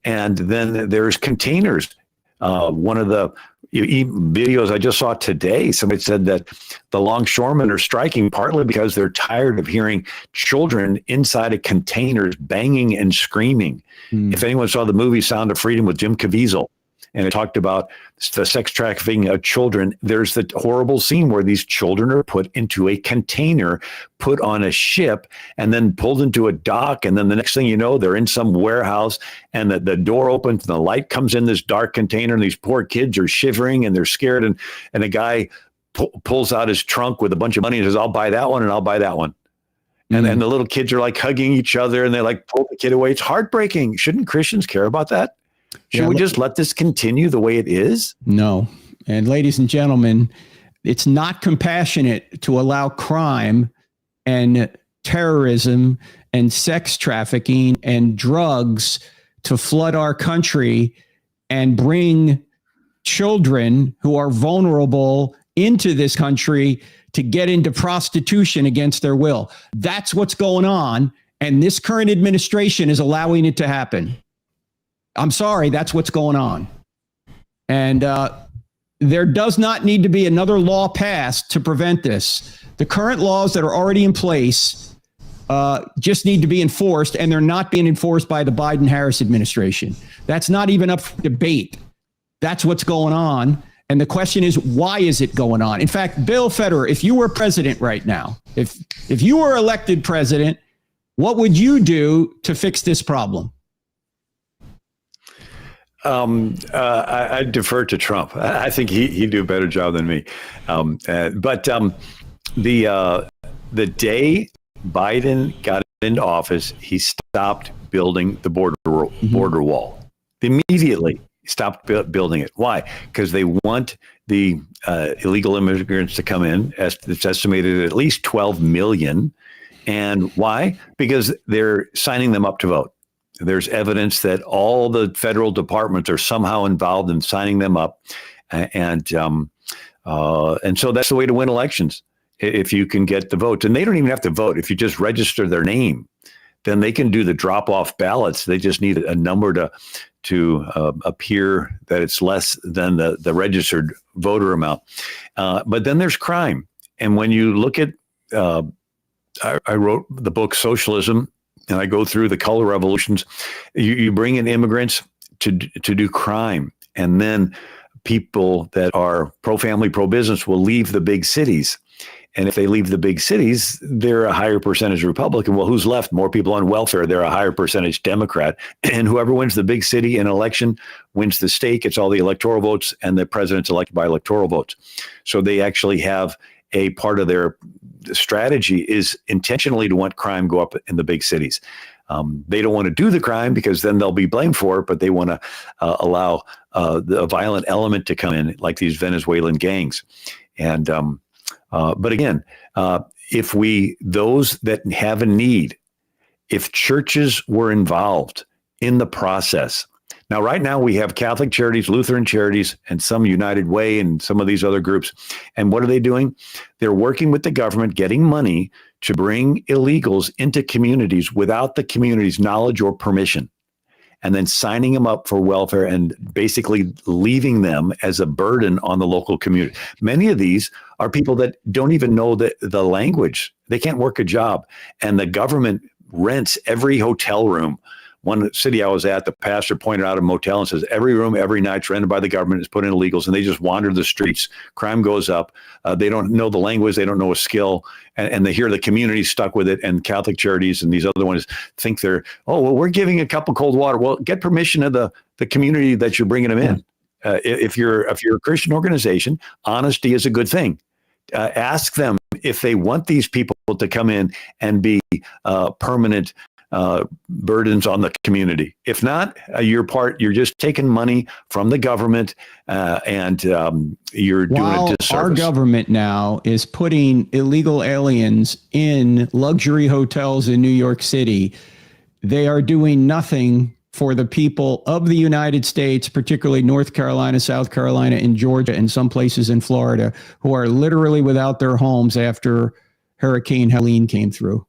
Speaker 5: And then there's containers. One of the videos I just saw today, somebody said that the longshoremen are striking partly because they're tired of hearing children inside of containers banging and screaming. If anyone saw the movie Sound of Freedom with Jim Caviezel, and it talked about the sex trafficking of children, there's the horrible scene where these children are put into a container, put on a ship, and then pulled into a dock. And then the next thing you know, they're in some warehouse, and the door opens and the light comes in this dark container, and these poor kids are shivering and they're scared. And a guy pulls out his trunk with a bunch of money and says, I'll buy that one and I'll buy that one. And then the little kids are like hugging each other and they like pull the kid away. It's heartbreaking. Shouldn't Christians care about that? Should we just let this continue the way it is?
Speaker 4: No. And ladies and gentlemen, it's not compassionate to allow crime and terrorism and sex trafficking and drugs to flood our country and bring children who are vulnerable into this country to get into prostitution against their will. That's what's going on. And this current administration is allowing it to happen. I'm sorry, that's what's going on. And there does not need to be another law passed to prevent this. The current laws that are already in place just need to be enforced, and they're not being enforced by the Biden-Harris administration. That's not even up for debate. That's what's going on. And the question is, why is it going on? In fact, Bill Federer, if you were president right now, if you were elected president, what would you do to fix this problem?
Speaker 5: I defer to Trump. I think he'd do a better job than me. But the day Biden got into office, he stopped building the border wall. Immediately stopped building it. Why? Because they want the illegal immigrants to come in. It's estimated at least 12 million. And why? Because they're signing them up to vote. There's evidence that all the federal departments are somehow involved in signing them up. And so that's the way to win elections, if you can get the votes. And they don't even have to vote. If you just register their name, then they can do the drop-off ballots. They just need a number to appear that it's less than the registered voter amount. But then there's crime. And when you look at, I wrote the book Socialism, and I go through the color revolutions. You bring in immigrants to do crime, and then people that are pro-family, pro-business will leave the big cities. And if they leave the big cities, they're a higher percentage Republican. Well, who's left? More people on welfare. They're a higher percentage Democrat. And whoever wins the big city in an election wins the state, gets all the electoral votes, and the president's elected by electoral votes. So they actually have a part of their strategy is intentionally to want crime go up in the big cities. They don't want to do the crime because then they'll be blamed for it, but they want to allow the violent element to come in, like these Venezuelan gangs. And but again, if those that have a need, if churches were involved in the process. Now, right now we have Catholic Charities, Lutheran Charities, and some United Way and some of these other groups. And what are they doing? They're working with the government, getting money to bring illegals into communities without the community's knowledge or permission, and then signing them up for welfare and basically leaving them as a burden on the local community. Many of these are people that don't even know the language. They can't work a job. And the government rents every hotel room. One city I was at, the pastor pointed out a motel and says, every room, every night's rented by the government is put in illegals, and they just wander the streets. Crime goes up. They don't know the language. They don't know a skill. And they hear the community stuck with it. And Catholic Charities and these other ones think we're giving a cup of cold water. Well, get permission of the community that you're bringing them in. If you're a Christian organization, honesty is a good thing. Ask them if they want these people to come in and be permanent burdens on the community. If not, you're just taking money from the government and you're doing a disservice.
Speaker 4: Our government now is putting illegal aliens in luxury hotels in New York City. They are doing nothing for the people of the United States, particularly North Carolina, South Carolina, and Georgia, and some places in Florida, who are literally without their homes after Hurricane Helene came through.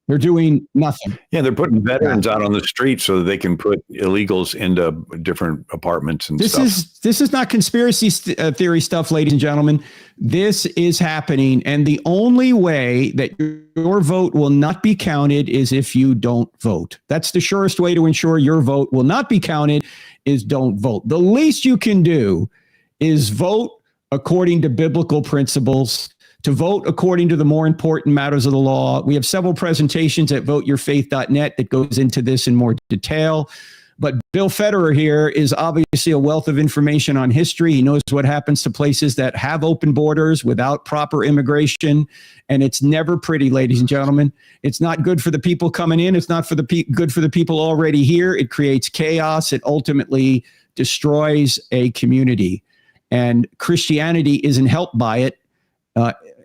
Speaker 4: They're doing nothing.
Speaker 5: Yeah, they're putting veterans out on the street so that they can put illegals into different apartments and stuff.
Speaker 4: This is not conspiracy theory stuff, ladies and gentlemen. This is happening, and the only way that your vote will not be counted is if you don't vote. That's the surest way to ensure your vote will not be counted is don't vote. The least you can do is vote according to biblical principles, to vote according to the more important matters of the law. We have several presentations at voteyourfaith.net that goes into this in more detail. But Bill Federer here is obviously a wealth of information on history. He knows what happens to places that have open borders without proper immigration. And it's never pretty, ladies and gentlemen. It's not good for the people coming in. It's not good for the people already here. It creates chaos. It ultimately destroys a community. And Christianity isn't helped by it.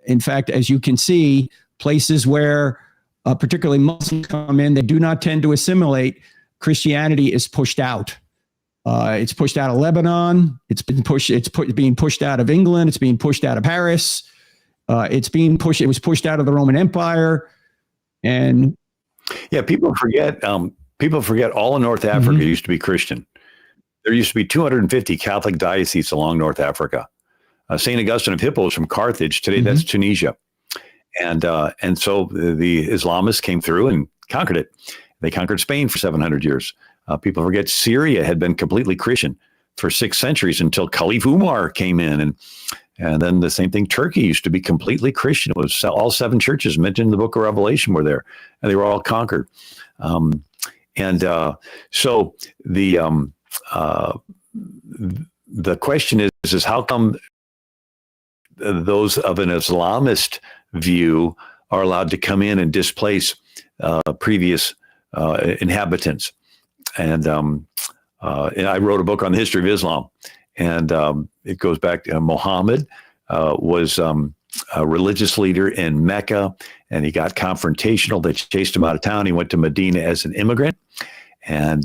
Speaker 4: In fact, as you can see, places where particularly Muslims come in, they do not tend to assimilate. Christianity is pushed out. It's pushed out of Lebanon. It's being pushed out of England. It's being pushed out of Paris. It was pushed out of the Roman Empire. And
Speaker 5: yeah, people forget all of North Africa used to be Christian. there used to be 250 Catholic dioceses along North Africa. St. Augustine of Hippo is from Carthage. Today, that's Tunisia. And so the Islamists came through and conquered it. They conquered Spain for 700 years. People forget Syria had been completely Christian for 6 centuries until Caliph Umar came in. And then the same thing, Turkey used to be completely Christian. It was all 7 churches mentioned in the book of Revelation were there, and they were all conquered. So the question is how come those of an Islamist view are allowed to come in and displace previous inhabitants? And I wrote a book on the history of Islam, and it goes back to Muhammad was a religious leader in Mecca, and he got confrontational. They chased him out of town. He went to Medina as an immigrant, and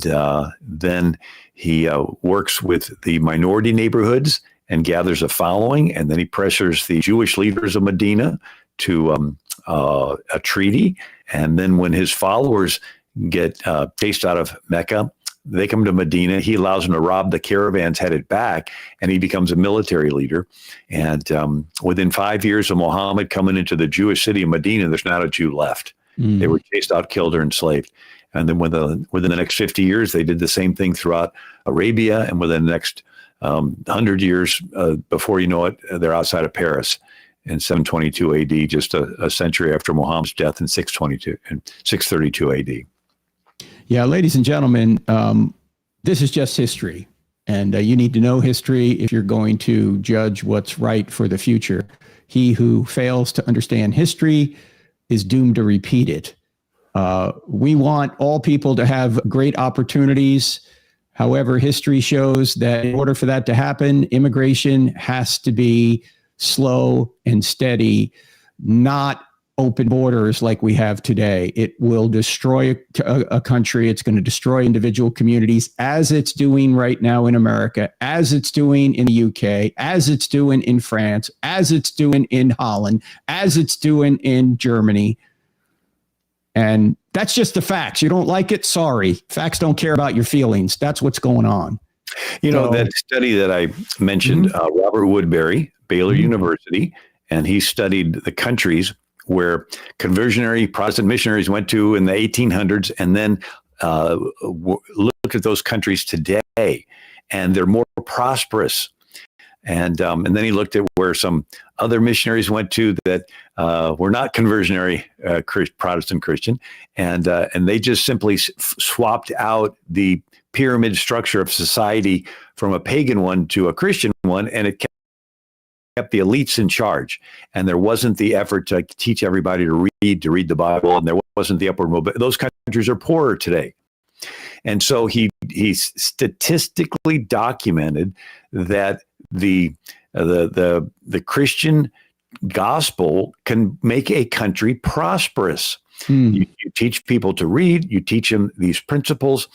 Speaker 5: then he works with the minority neighborhoods and gathers a following, and then he pressures the Jewish leaders of Medina to a treaty. And then when his followers get chased out of Mecca, they come to Medina. He allows them to rob the caravans headed back, and he becomes a military leader. And within 5 years of Muhammad coming into the Jewish city of Medina, there's not a Jew left. They were chased out, killed, or enslaved. And then within the next 50 years, they did the same thing throughout Arabia. And within the next 100 years, before you know it, they're outside of Paris in 722 AD, just a century after Muhammad's death in 632 AD.
Speaker 4: Yeah, ladies and gentlemen, this is just history. And you need to know history if you're going to judge what's right for the future. He who fails to understand history is doomed to repeat it. We want all people to have great opportunities. However, history shows that in order for that to happen, immigration has to be slow and steady, not open borders like we have today. It will destroy a country. It's going to destroy individual communities, as it's doing right now in America, as it's doing in the UK, as it's doing in France, as it's doing in Holland, as it's doing in Germany. And that's just the facts. You don't like it? Sorry. Facts don't care about your feelings. That's what's going on.
Speaker 5: You know, that study that I mentioned, Robert Woodbury, Baylor University, and he studied the countries where conversionary Protestant missionaries went to in the 1800s, and then look at those countries today, and they're more prosperous. And then he looked at where some other missionaries went to that were not conversionary Protestant Christian, and they just simply swapped out the pyramid structure of society from a pagan one to a Christian one, and it kept the elites in charge. And there wasn't the effort to teach everybody to read the Bible, and there wasn't the upward mobility. Those countries are poorer today. And so he statistically documented that the Christian gospel can make a country prosperous. You teach people to read, you teach them these principles,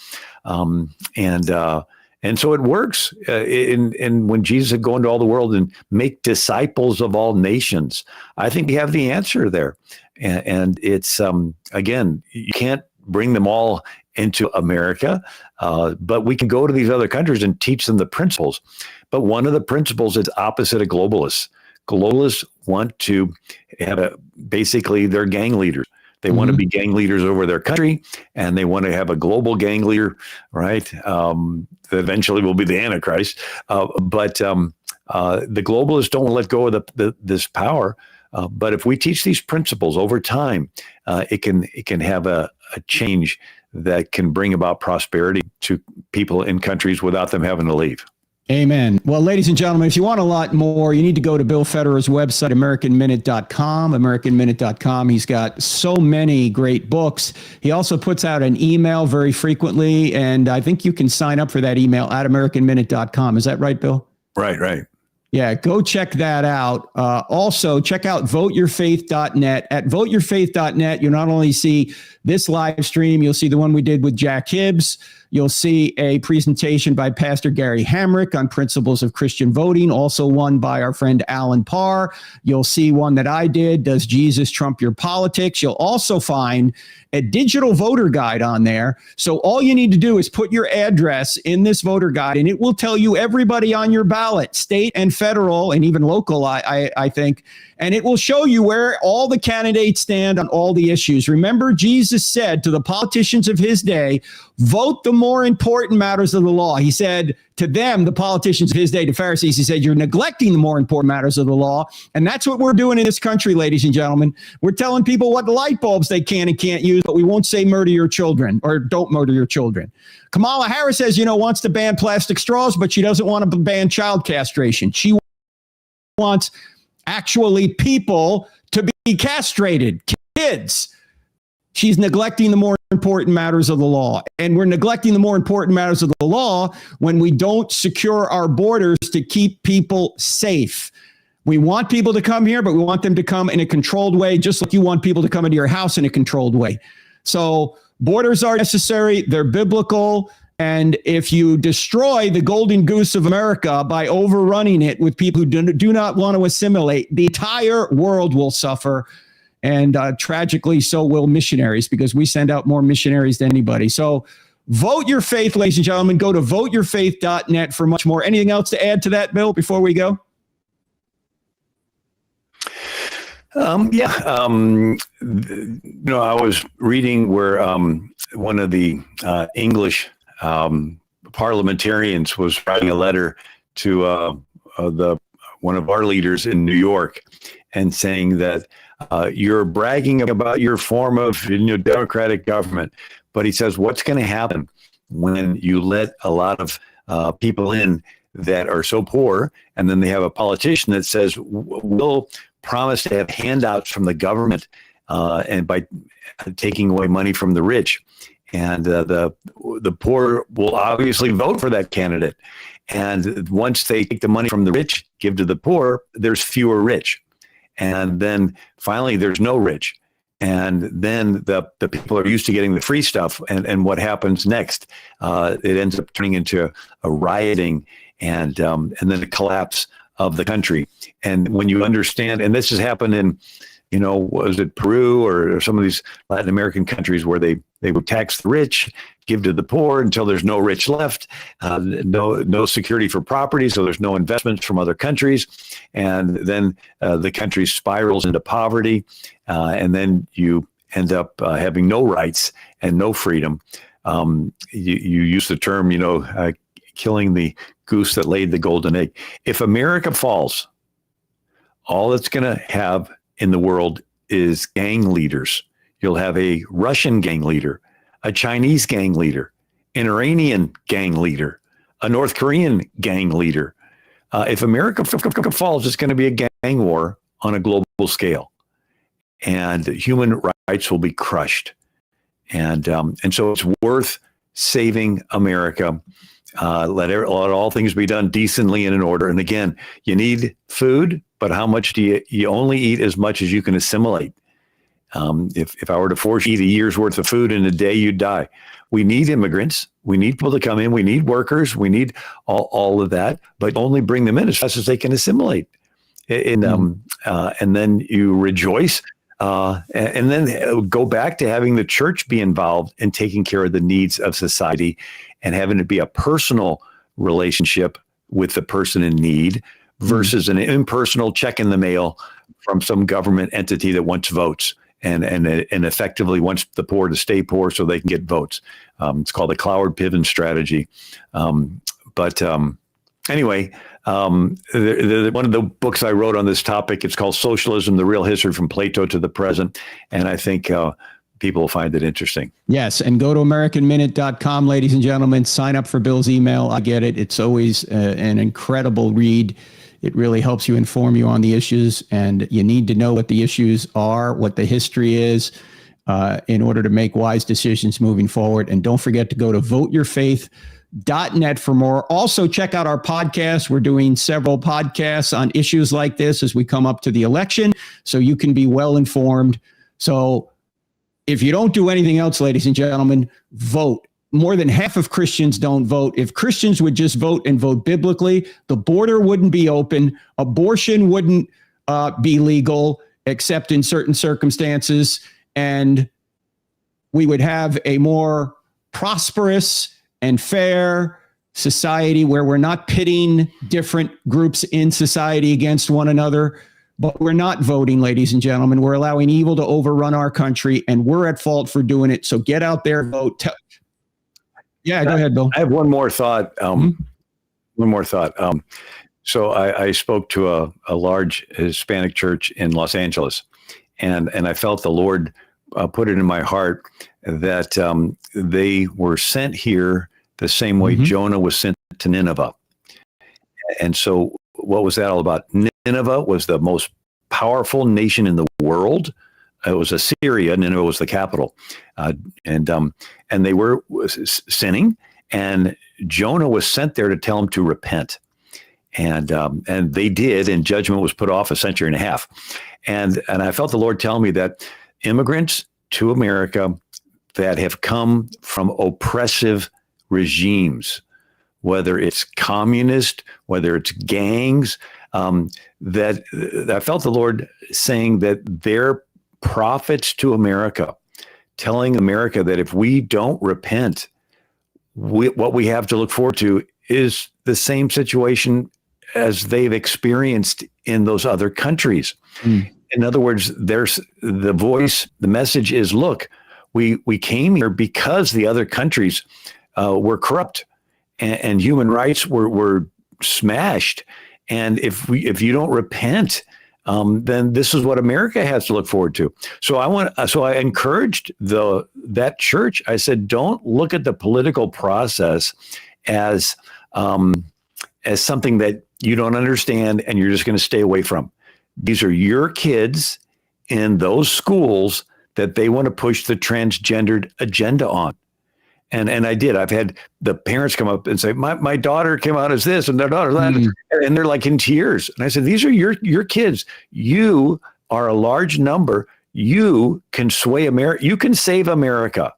Speaker 5: and so it works. And when Jesus said, "Go into all the world and make disciples of all nations," I think we have the answer there. And it's again, you can't bring them all into America, but we can go to these other countries and teach them the principles. But one of the principles is opposite of globalists. Globalists want to have basically they're gang leaders. They want to be gang leaders over their country, and they want to have a global gang leader, right? That eventually will be the Antichrist. But the globalists don't let go of this power. But if we teach these principles over time, it can have a change that can bring about prosperity to people in countries without them having to leave.
Speaker 4: Amen. Well, ladies and gentlemen, if you want a lot more, you need to go to Bill Federer's website, AmericanMinute.com, AmericanMinute.com. He's got so many great books. He also puts out an email very frequently, and I think you can sign up for that email at AmericanMinute.com. Is that right, Bill?
Speaker 5: Right.
Speaker 4: Yeah, go check that out. Also, check out voteyourfaith.net. At voteyourfaith.net, you'll not only see this live stream, you'll see the one we did with Jack Hibbs. You'll see a presentation by Pastor Gary Hamrick on principles of Christian voting, also one by our friend Alan Parr. You'll see one that I did, Does Jesus Trump Your Politics? You'll also find a digital voter guide on there. So all you need to do is put your address in this voter guide, and it will tell you everybody on your ballot, state and federal, and even local, I think. And it will show you where all the candidates stand on all the issues. Remember, Jesus said to the politicians of his day, vote the more important matters of the law. He said to them, the politicians of his day, the Pharisees, he said, you're neglecting the more important matters of the law. And that's what we're doing in this country, ladies and gentlemen. We're telling people what light bulbs they can and can't use, but we won't say murder your children or don't murder your children. Kamala Harris says, wants to ban plastic straws, but she doesn't want to ban child castration. She wants actually people to be castrated, kids. She's neglecting the more important matters of the law. And we're neglecting the more important matters of the law when we don't secure our borders to keep people safe. We want people to come here, but we want them to come in a controlled way, just like you want people to come into your house in a controlled way. So borders are necessary. They're biblical. And if you destroy the golden goose of America by overrunning it with people who do not want to assimilate, the entire world will suffer. And tragically, so will missionaries, because we send out more missionaries than anybody. So vote your faith, ladies and gentlemen. Go to voteyourfaith.net for much more. Anything else to add to that, Bill, before we go?
Speaker 5: I was reading where one of the English parliamentarians was writing a letter to one of our leaders in New York and saying that you're bragging about your form of democratic government. But he says, what's going to happen when you let a lot of people in that are so poor, and then they have a politician that says, we'll promise to have handouts from the government and by taking away money from the rich. And the poor will obviously vote for that candidate. And once they take the money from the rich, give to the poor, there's fewer rich. And then finally, there's no rich. And then the people are used to getting the free stuff. And what happens next? It ends up turning into a rioting and then a collapse of the country. And when you understand, and this has happened in, was it Peru or some of these Latin American countries where they would tax the rich, give to the poor until there's no rich left, no security for property, so there's no investments from other countries, and then the country spirals into poverty, and then you end up having no rights and no freedom. You use the term, killing the goose that laid the golden egg. If America falls, all it's going to have in the world is gang leaders. You'll have a Russian gang leader, a Chinese gang leader, an Iranian gang leader, a North Korean gang leader. If America falls, it's going to be a gang war on a global scale, and human rights will be crushed. And so it's worth saving America. Let all things be done decently and in order. And again, you need food, but how much do you only eat as much as you can assimilate? If I were to force you to eat a year's worth of food in a day, you'd die. We need immigrants. We need people to come in. We need workers. We need all of that, but only bring them in as fast as they can assimilate. And then you rejoice. And then go back to having the church be involved in taking care of the needs of society and having it be a personal relationship with the person in need versus an impersonal check in the mail from some government entity that wants votes and effectively wants the poor to stay poor so they can get votes. It's called the Cloward-Piven strategy. Anyway, one of the books I wrote on this topic, it's called Socialism, the Real History from Plato to the Present. And I think people will find it interesting.
Speaker 4: Yes. And go to AmericanMinute.com, ladies and gentlemen. Sign up for Bill's email. I get it. It's always an incredible read. It really helps you inform you on the issues. And you need to know what the issues are, what the history is, in order to make wise decisions moving forward. And don't forget to go to voteyourfaith.net for more. Also, check out our podcast. We're doing several podcasts on issues like this as we come up to the election, so you can be well informed. So if you don't do anything else, ladies and gentlemen, vote. more than half of Christians don't vote. If Christians would just vote and vote biblically, the border wouldn't be open. Abortion wouldn't be legal, except in certain circumstances. And we would have a more prosperous and fair society where we're not pitting different groups in society against one another. But we're not voting, ladies and gentlemen. We're allowing evil to overrun our country, and we're at fault for doing it. So get out there, vote. Yeah, go ahead, Bill.
Speaker 5: I have one more thought. So I spoke to a large Hispanic church in Los Angeles, and I felt the Lord put it in my heart that they were sent here the same way Jonah was sent to Nineveh. And so what was that all about? Nineveh was the most powerful nation in the world. It was Assyria. Nineveh was the capital. And they were sinning. And Jonah was sent there to tell them to repent. And they did, and judgment was put off a century and a half. And I felt the Lord tell me that immigrants to America that have come from oppressive regimes, whether it's communist, whether it's gangs, that I felt the Lord saying that they're prophets to America, telling America that if we don't repent, what we have to look forward to is the same situation as they've experienced in those other countries. In other words, there's the voice, the message is, look, we came here because the other countries were corrupt and human rights were smashed. And if you don't repent, then this is what America has to look forward to. So I encouraged that church. I said, don't look at the political process as something that you don't understand and you're just going to stay away from. These are your kids in those schools that they want to push the transgendered agenda on. And I did. I've had the parents come up and say, my daughter came out as this and their daughter that, and they're like in tears. And I said, these are your kids. You are a large number. You can sway America. You can save America.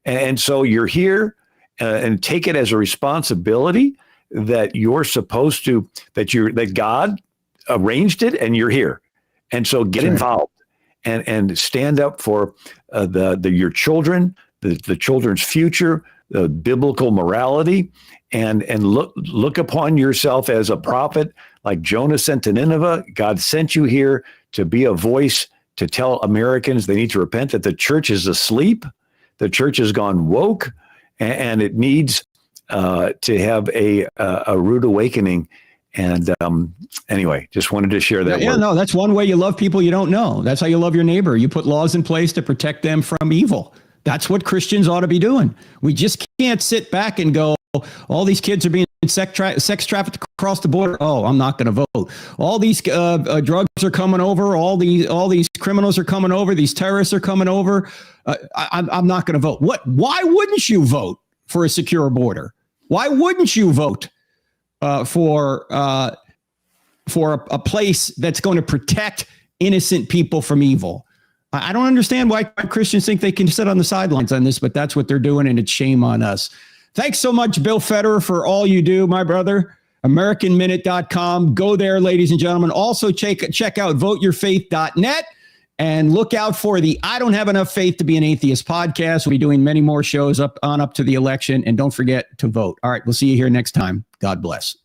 Speaker 5: And so you're here and take it as a responsibility that you're supposed to, that God arranged it and you're here. And so get involved and stand up for your children, the children's future, the biblical morality, and look upon yourself as a prophet like Jonah sent to Nineveh. God sent you here to be a voice to tell Americans they need to repent, that the church is asleep, the church has gone woke, and it needs to have a rude awakening. And anyway, just wanted to share that.
Speaker 4: Yeah, no, that's one way you love people you don't know. That's how you love your neighbor. You put laws in place to protect them from evil. That's what Christians ought to be doing. We just can't sit back and go, all these kids are being sex trafficked across the border. Oh, I'm not going to vote. All these drugs are coming over. All these criminals are coming over. These terrorists are coming over. I'm not going to vote. Why wouldn't you vote for a secure border? Why wouldn't you vote for a place that's going to protect innocent people from evil? I don't understand why Christians think they can sit on the sidelines on this, but that's what they're doing, and it's shame on us. Thanks so much, Bill Federer, for all you do, my brother. AmericanMinute.com. Go there, ladies and gentlemen. Also, check out voteyourfaith.net and look out for the I Don't Have Enough Faith to Be an Atheist podcast. We'll be doing many more shows up to the election, and don't forget to vote. All right, we'll see you here next time. God bless.